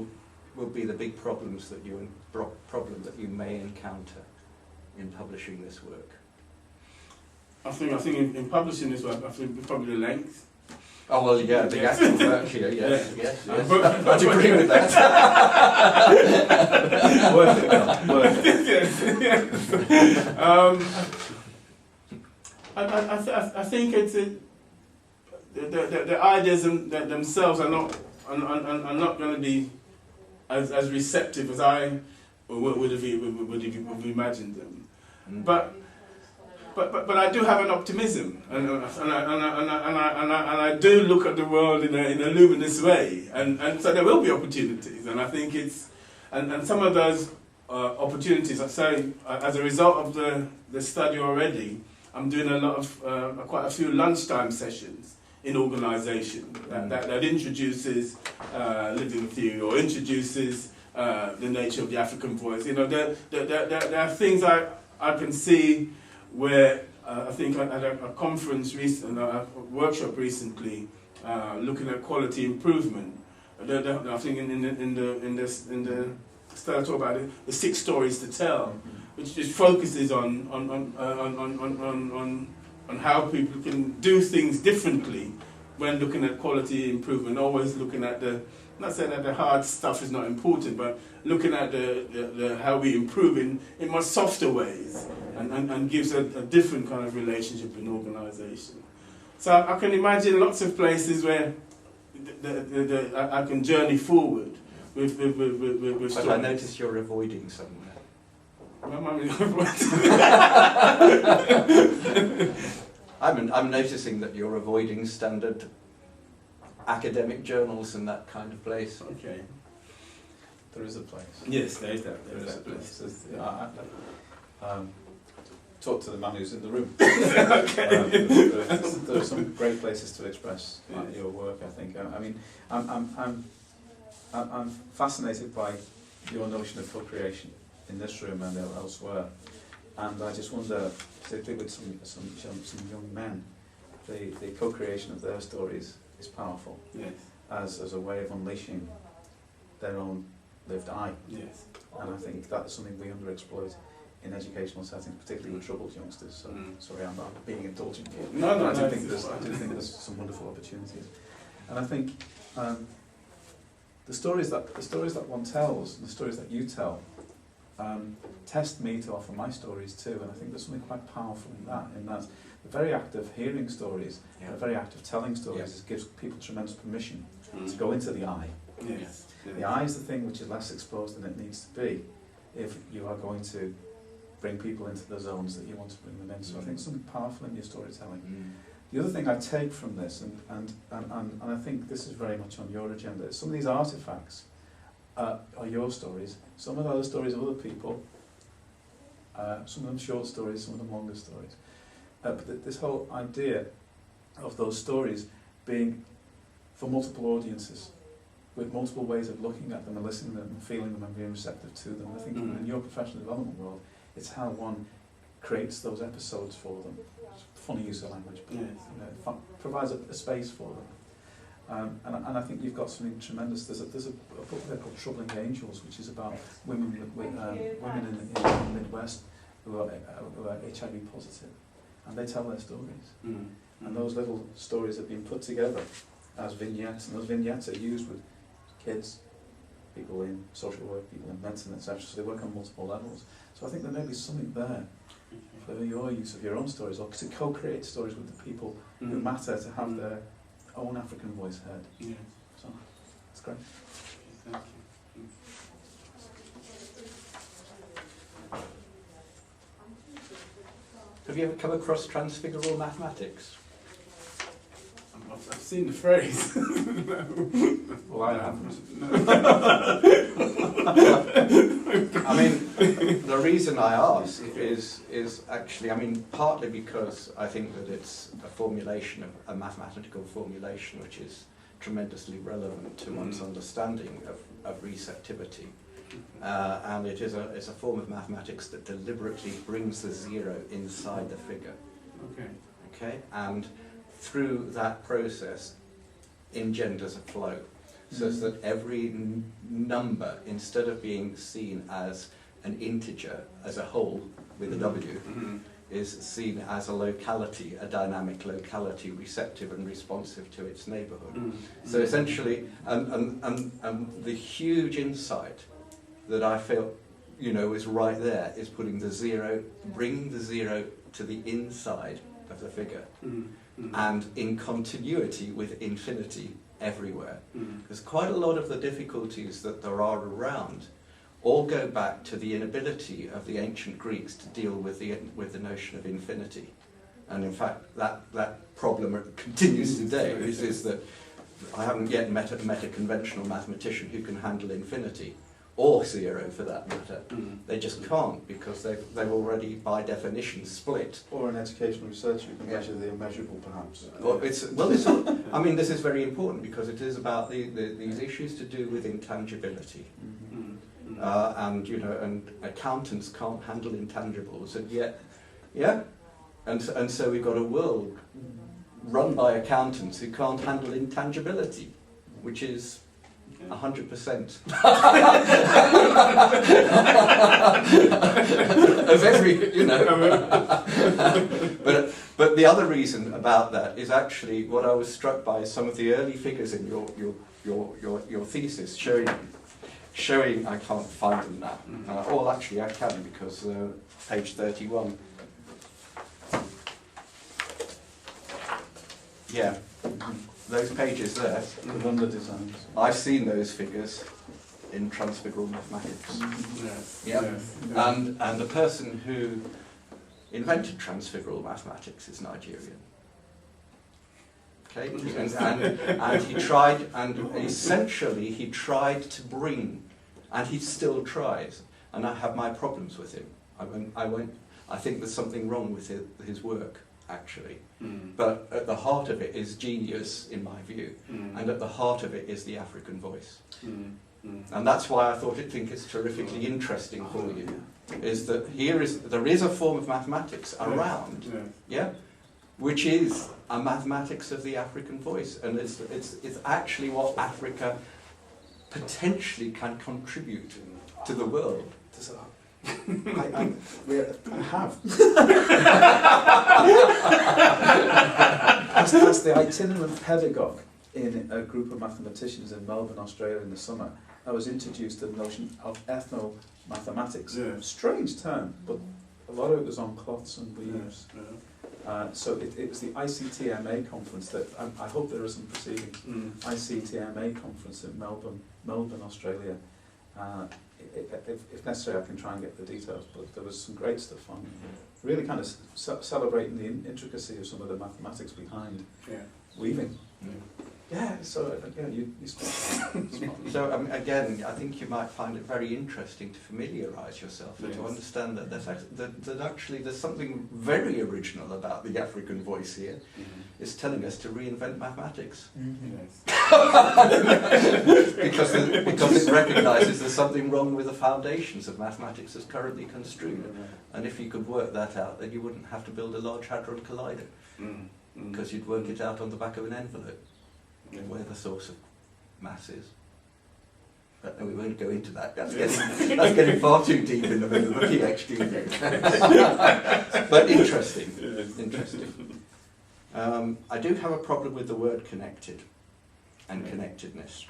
will be the big problems that you may encounter in publishing this work? I think in publishing this work, I think probably the length. Oh well, yeah, the actual work here, yes. I'd agree with that. I think it's the ideas themselves are not going to be as receptive as I would have imagined them, but I do have an optimism, and I do look at the world in a luminous way, and so there will be opportunities, and I think and some of those opportunities, I say, as a result of the study already, I'm doing a lot of quite a few lunchtime sessions in organisation that introduces living theory or introduces the nature of the African voice. You know, there are things I can see where I think I had a conference a workshop recently looking at quality improvement. I think in the start I talk about the 6 stories to tell, which just focuses on how people can do things differently when looking at quality improvement. Always looking at not saying that the hard stuff is not important, but looking at the how we improve in much softer ways, and gives a different kind of relationship in organisation. So I can imagine lots of places where I can journey forward with But I notice you're avoiding somewhere. I'm noticing that you're avoiding standard academic journals and that kind of place. Okay. There is a place. Yes, there is that. There is a place. Talk to the man who's in the room. There are some great places to express your work, I think. I mean, I'm fascinated by your notion of co-creation in this room and elsewhere, and I just wonder, particularly with some young men, the co-creation of their stories is powerful. Yes. As a way of unleashing their own lived I. Yes. And I think that's something we underexploit in educational settings, particularly with troubled youngsters. So sorry, I'm not being indulgent here. No, I do think there's some wonderful opportunities, and I think the stories that one tells, and the stories that you tell, test me to offer my stories too. And I think there's something quite powerful in that. The very act of hearing stories, the very act of telling stories, gives people tremendous permission to go into the I. Yes. The I is the thing which is less exposed than it needs to be. if you are going to bring people into the zones that you want to bring them in. So I think something powerful in your storytelling. The other thing I take from this, and I think this is very much on your agenda, is some of these artefacts are your stories. Some of them are the stories of other people. Some of them short stories, some of them longer stories. But this whole idea of those stories being for multiple audiences, with multiple ways of looking at them and listening to them and feeling them and being receptive to them. I think in your professional development world, it's how one creates those episodes for them. Funny use of language, but provides a space for them. And I think you've got something tremendous. There's a book there called Troubling Angels, which is about women in the Midwest who are HIV positive, and they tell their stories. And those little stories have been put together as vignettes, and those vignettes are used with kids, people in social work, people in medicine, etc. So they work on multiple levels. So I think there may be something there for your use of your own stories, or to co-create stories with the people who matter, to have their own African voice heard. So that's great. Thank you. Have you ever come across transfigural mathematics? I've seen the phrase. Well, I haven't. I mean, the reason I ask is actually, I mean, partly because I think that it's a formulation, a mathematical formulation, which is tremendously relevant to one's understanding of receptivity. And it's a form of mathematics that deliberately brings the zero inside the figure. Okay? And through that process engenders a flow, so that every number, instead of being seen as an integer as a whole with a W, is seen as a locality, a dynamic locality, receptive and responsive to its neighbourhood. So essentially, the huge insight that I feel, is right there, is putting the zero, bringing the zero to the inside of the figure, and in continuity with infinity everywhere. Because quite a lot of the difficulties that there are around all go back to the inability of the ancient Greeks to deal with the notion of infinity. And in fact, that problem continues today, is that I haven't yet met a conventional mathematician who can handle infinity, or zero for that matter. They just can't, because they've already by definition split. Or in educational research you can measure the immeasurable perhaps. I mean, this is very important because it is about these issues to do with intangibility. And accountants can't handle intangibles, and yet, and so we've got a world run by accountants who can't handle intangibility, which is 100% of every, But the other reason about that is actually what I was struck by is some of the early figures in your thesis showing. I can't find them now. Well, actually, I can, because page 31. Yeah. Those pages there, The Wonder Designs. I've seen those figures in transfigural mathematics. And the person who invented transfigural mathematics is Nigerian. Okay, and he tried, and essentially he tried to bring, and he still tries, and I have my problems with him. I think there's something wrong with his work, actually. But at the heart of it is genius, in my view, and at the heart of it is the African voice. And that's why I think it's terrifically interesting for you, is that there is a form of mathematics around, which is a mathematics of the African voice, and it's actually what Africa potentially can contribute to the world. I have. As the itinerant pedagogue in a group of mathematicians in Melbourne, Australia in the summer, I was introduced to the notion of ethno-mathematics. Strange term, but a lot of it was on cloths and weaves. So it was the ICTMA conference that, I hope there are some proceedings, ICTMA conference in Melbourne, Australia. If necessary, I can try and get the details, but there was some great stuff on really kind of celebrating the intricacy of some of the mathematics behind weaving. Yeah, so you So again, I think you might find it very interesting to familiarise yourself and to understand that that actually there's something very original about the African voice here. It's telling us to reinvent mathematics. because it recognises there's something wrong with the foundations of mathematics as currently construed. And if you could work that out, then you wouldn't have to build a Large Hadron Collider, because you'd work it out on the back of an envelope. Where the source of mass is. But no, we won't go into that. That's getting far too deep in the middle of a PhD. But interesting. I do have a problem with the word connected and connectedness.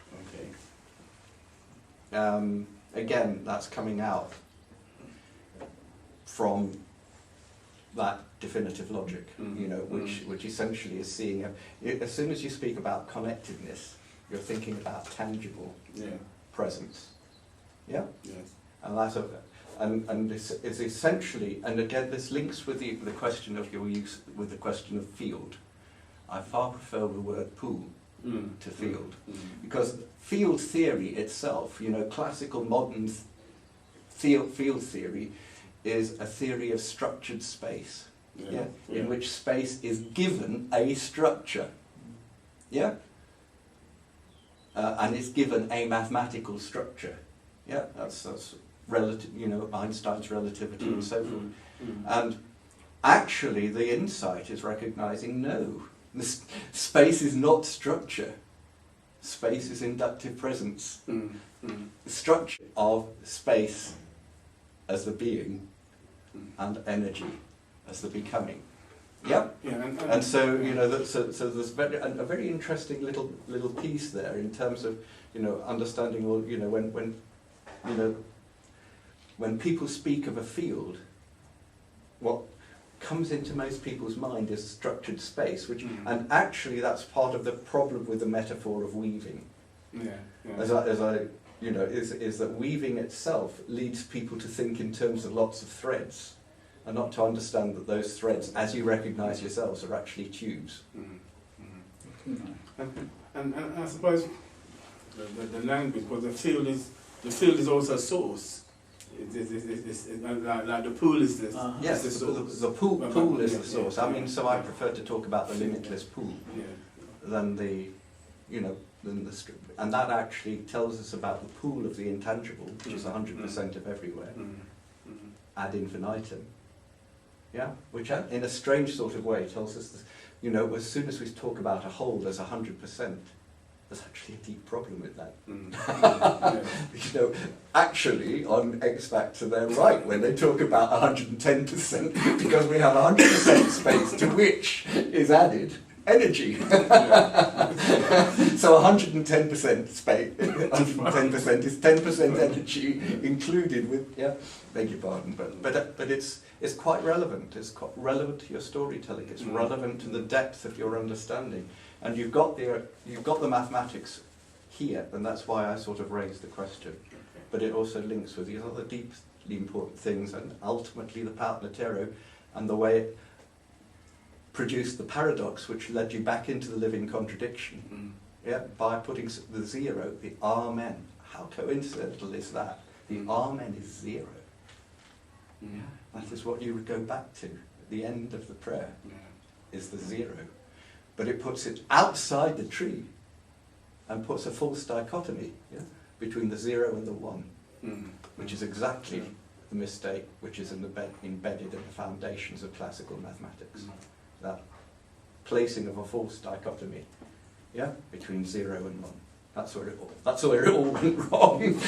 Again, that's coming out from that definitive logic, which essentially is seeing as soon as you speak about connectedness, you're thinking about tangible presence. Yeah. Yes. And that's and this is essentially, and again, this links with the question of your use with the question of field. I far prefer the word pool to field, because field theory itself, classical modern field theory is a theory of structured space, in which space is given a structure, and is given a mathematical structure, that's relative, Einstein's relativity and so forth, and actually the insight is recognising no, space is not structure, space is inductive presence, the structure of space as the being and energy as the becoming. And so so there's a very interesting little piece there in terms of understanding when people speak of a field, what comes into most people's mind is structured space, and actually that's part of the problem with the metaphor of weaving. Is that weaving itself leads people to think in terms of lots of threads, and not to understand that those threads, as you recognise yourselves, are actually tubes. And I suppose the language, because the field is also a source. Like the pool is the yes, the source. The pool is the source. I mean, so I prefer to talk about the limitless pool than the and that actually tells us about the pool of the intangible, which is 100% of everywhere, ad infinitum. Which in a strange sort of way tells us that, as soon as we talk about a whole, there's 100%. There's actually a deep problem with that. Actually, on X Factor, they're right when they talk about 110%, because we have 100% space to which is added energy. So 110% space, 110% is 10% energy included with, beg your pardon, but it's quite relevant. It's quite relevant to your storytelling. It's relevant to the depth of your understanding. And you've got the mathematics here, and that's why I sort of raised the question. But it also links with these other deeply important things, and ultimately the Pautnotero and the way it produced the paradox, which led you back into the living contradiction. By putting the zero, the amen. How coincidental is that? The amen is zero. That is what you would go back to. The end of the prayer is the zero. But it puts it outside the tree and puts a false dichotomy between the zero and the one, which is exactly the mistake which is embedded in the foundations of classical mathematics. That placing of a false dichotomy between zero and one. That's where it all went wrong.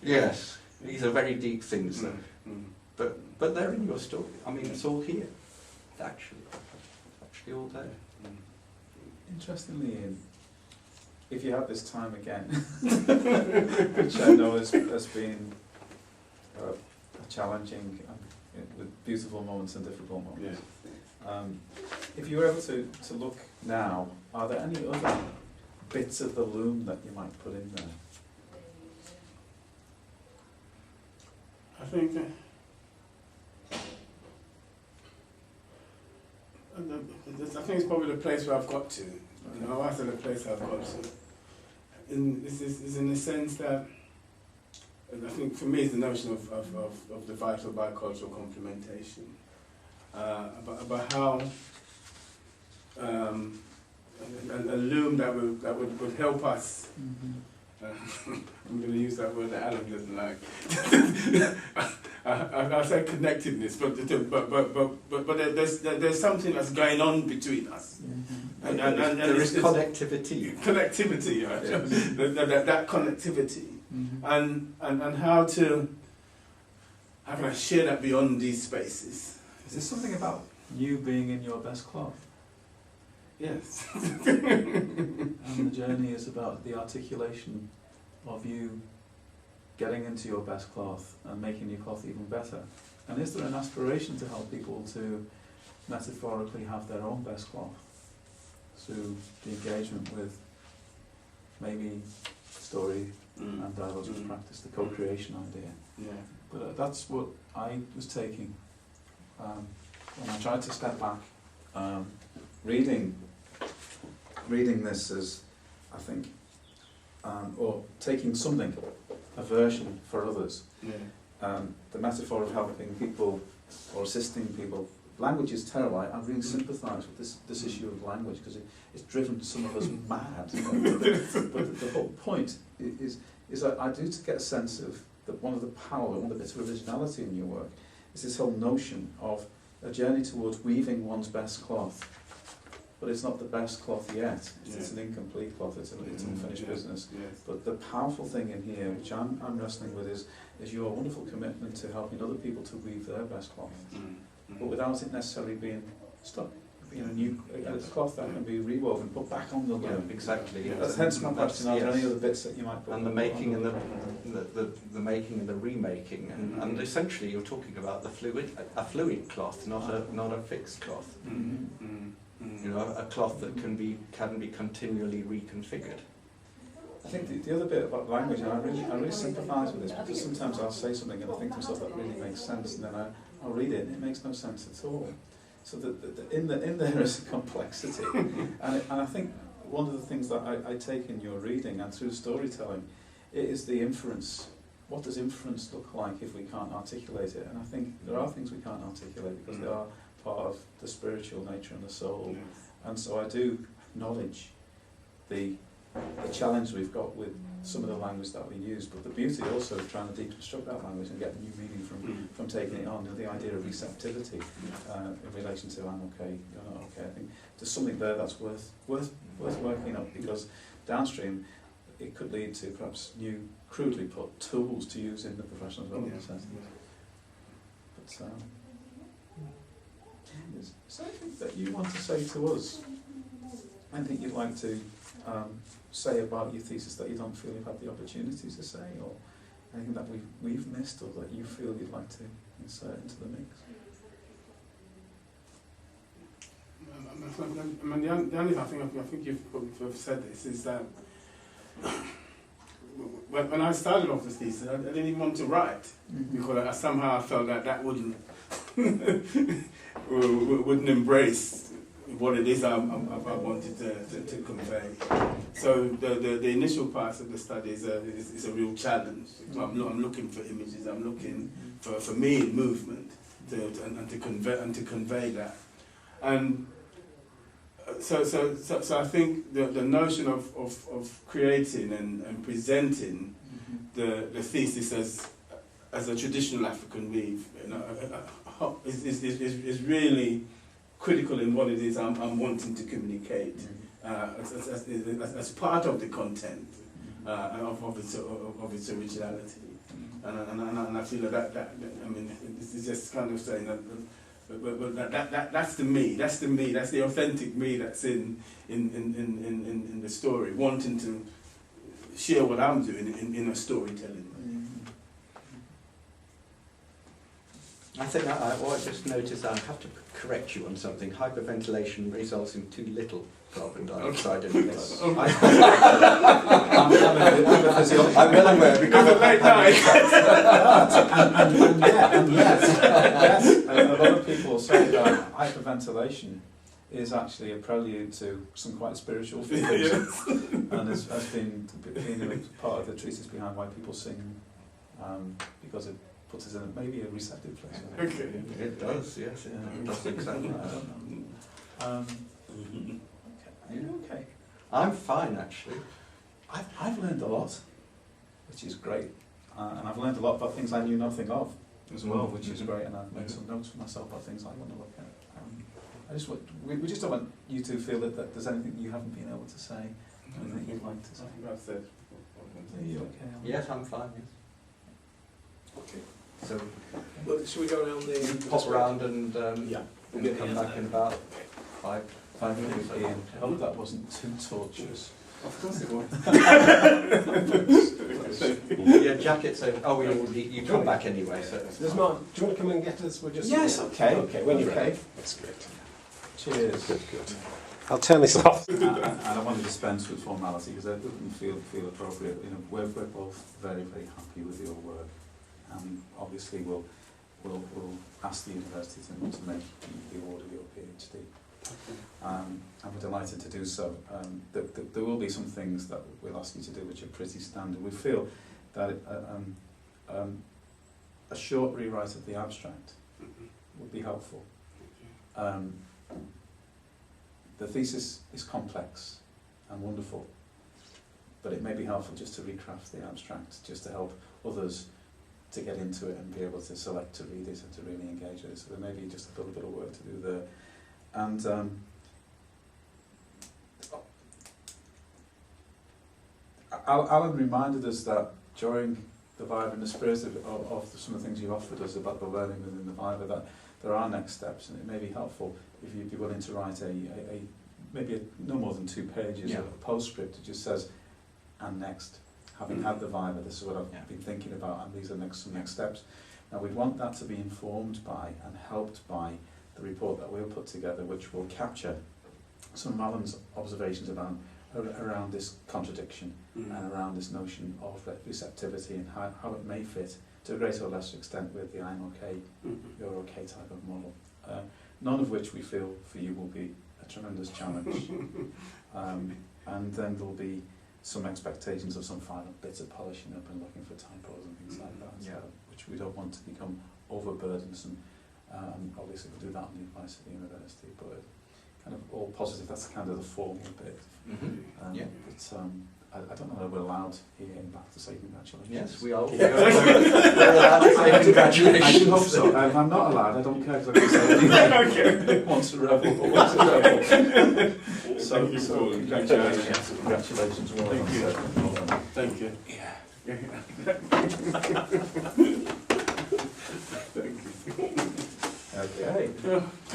Yes, these are very deep things, but they're in your story. I mean, it's all here. Actually all there. Interestingly, if you have this time again, which I know has been challenging, with beautiful moments and difficult moments. If you were able to look now, are there any other bits of the loom that you might put in there? I think it's probably the place where I've got to. You know, I said the place I've got to. And this is in the sense that I think for me it's the notion of the vital bicultural complementation. About how a loom that would help us. I'm going to use that word that Alan doesn't like. I say connectedness, but there's something that's going on between us. And there is connectivity. Connectivity, right? Yeah. That connectivity, and how can I share that beyond these spaces? Is there something about you being in your best cloth? Yes. And the journey is about the articulation of you getting into your best cloth and making your cloth even better. And is there an aspiration to help people to metaphorically have their own best cloth through the engagement with maybe story and dialogical practice, the co-creation idea? Yeah. But that's what I was taking when I tried to step back, reading this as, I think, or taking something, a version for others. Yeah. The metaphor of helping people or assisting people. Language is terrible. I really sympathise with this issue of language because it's driven some of us mad. But the whole point is that I do to get a sense of that one of the bits of originality in your work is this whole notion of a journey towards weaving one's best cloth. But it's not the best cloth yet. It's an incomplete cloth. It's unfinished business. Yes. But the powerful thing in here, which I'm wrestling with, is your wonderful commitment to helping other people to weave their best cloth, but without it necessarily being stuck. You know, a cloth that can be rewoven, put back on the loom. Yeah, exactly. Yeah. That's hence my question. Are there any other bits that you might put? And the making and the making and the remaking, and essentially you're talking about a fluid cloth, not a fixed cloth. You know, a cloth that can be continually reconfigured. I think the other bit about language, and I really sympathise with this, because sometimes I'll say something and I think to myself that really makes sense, and then I'll read it and it makes no sense at all. So in there is a complexity, and I think one of the things that I take in your reading and through storytelling, it is the inference. What does inference look like if we can't articulate it? And I think there are things we can't articulate because they are part of the spiritual nature and the soul. And so I do acknowledge the challenge we've got with some of the language that we use, but the beauty also of trying to deconstruct that language and get new meaning from taking it on, and the idea of receptivity in relation to I'm okay, you're not okay. I think there's something there that's worth working up, because downstream it could lead to perhaps new, crudely put, tools to use in the professional development setting. But is there anything that you want to say to us? Anything you'd like to say about your thesis that you don't feel you've had the opportunity to say, or anything that we've missed, or that you feel you'd like to insert into the mix? I mean, the only thing I think you've said this is that when I started off this thesis, I didn't even want to write, because somehow I felt that wouldn't embrace what it is I wanted to convey. So the initial parts of the study is a real challenge. I'm looking for images. I'm looking for me in movement and to convey that. And so I think the notion of creating and presenting the thesis as a traditional African weave, you know, is really critical in what it is I'm wanting to communicate as part of the content of its originality, and I feel that I mean it's just kind of saying that. But that's the me. That's the authentic me that's in the story, wanting to share what I'm doing in a storytelling. I think I just noticed I have to correct you on something. Hyperventilation results in too little carbon dioxide in this. I'm well aware because of late night. And yet, a lot of people say that hyperventilation is actually a prelude to some quite spiritual feelings, and has been a part of the treatise behind why people sing, because it puts us in maybe a receptive place. Okay. It does, yes. It does exactly. I don't know. Okay. I'm fine, actually. I've learned a lot, which is great, and I've learned a lot about things I knew nothing of as well, which is great. And I've made some notes for myself about things I want to look at. We just don't want you to feel that there's anything you haven't been able to say, anything you'd like to say. I think I've said. Are you okay? Yes, I'm fine. Yes. Okay. So, Well, should we go around the... pop round and Yeah. we'll come back in about 5 minutes, Ian. I hope that wasn't too torturous. Of course it was. Yeah, jackets over. Oh, you come back anyway. So There's Mark. Do you want to come and get us? We're just... Yes, okay. Okay, when you're Okay. ready. That's great. Cheers. Good. I'll turn this off. And I want to dispense with formality because it doesn't feel appropriate. You know, we're both very, very happy with your work, and obviously we'll ask the university to make the award of your PhD. And we're delighted to do so. There will be some things that we'll ask you to do which are pretty standard. We feel that a short rewrite of the abstract would be helpful. The thesis is complex and wonderful, but it may be helpful just to recraft the abstract, just to help others to get into it and be able to select to read it and to really engage with it. So there may be just a little bit of work to do there. And Alan reminded us that during the Viva, in the spirit of some of the things you offered us about the learning within the Viva, that there are next steps, and it may be helpful if you'd be willing to write maybe no more than 2 pages of a postscript that just says, and next, having had the Viva, this is what I've been thinking about, and these are some next steps. Now we'd want that to be informed by and helped by the report that we'll put together, which will capture some of Alan's observations around this contradiction and around this notion of receptivity and how it may fit to a greater or lesser extent with the I'm okay, you're okay type of model. None of which we feel for you will be a tremendous challenge. And then there'll be some expectations of some final bits of polishing up and looking for typos and things like that, so, which we don't want to become overburdensome. Obviously we'll do that on the advice of the university, but kind of all positive, that's kind of the formal bit. But I don't know whether we're allowed here in Bath to say congratulations. yes, we are. We're allowed to say congratulations. I do hope so. If I'm not allowed, I don't care because I can say anything. Once a rebel, but once a rebel. So congratulations. Congratulations. Well done. Thank you. Yeah. Okay.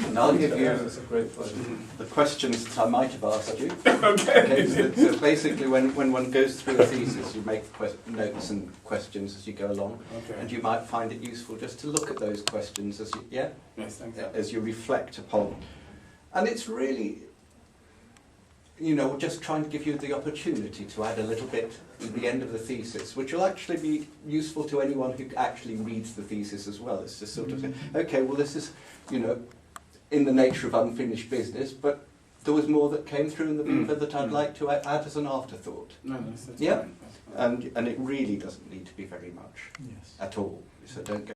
And I'll give you It's a great pleasure. the questions that I might have asked you. Okay. So basically, when one goes through a thesis, you make notes and questions as you go along, and you might find it useful just to look at those questions as as you reflect upon. And it's really, just trying to give you the opportunity to add a little bit at the end of the thesis, which will actually be useful to anyone who actually reads the thesis as well. It's just sort of, okay, well this is, in the nature of unfinished business, but there was more that came through in the paper that I'd like to add as an afterthought. That's Yeah. fine. And it really doesn't need to be very much Yes. at all. So don't go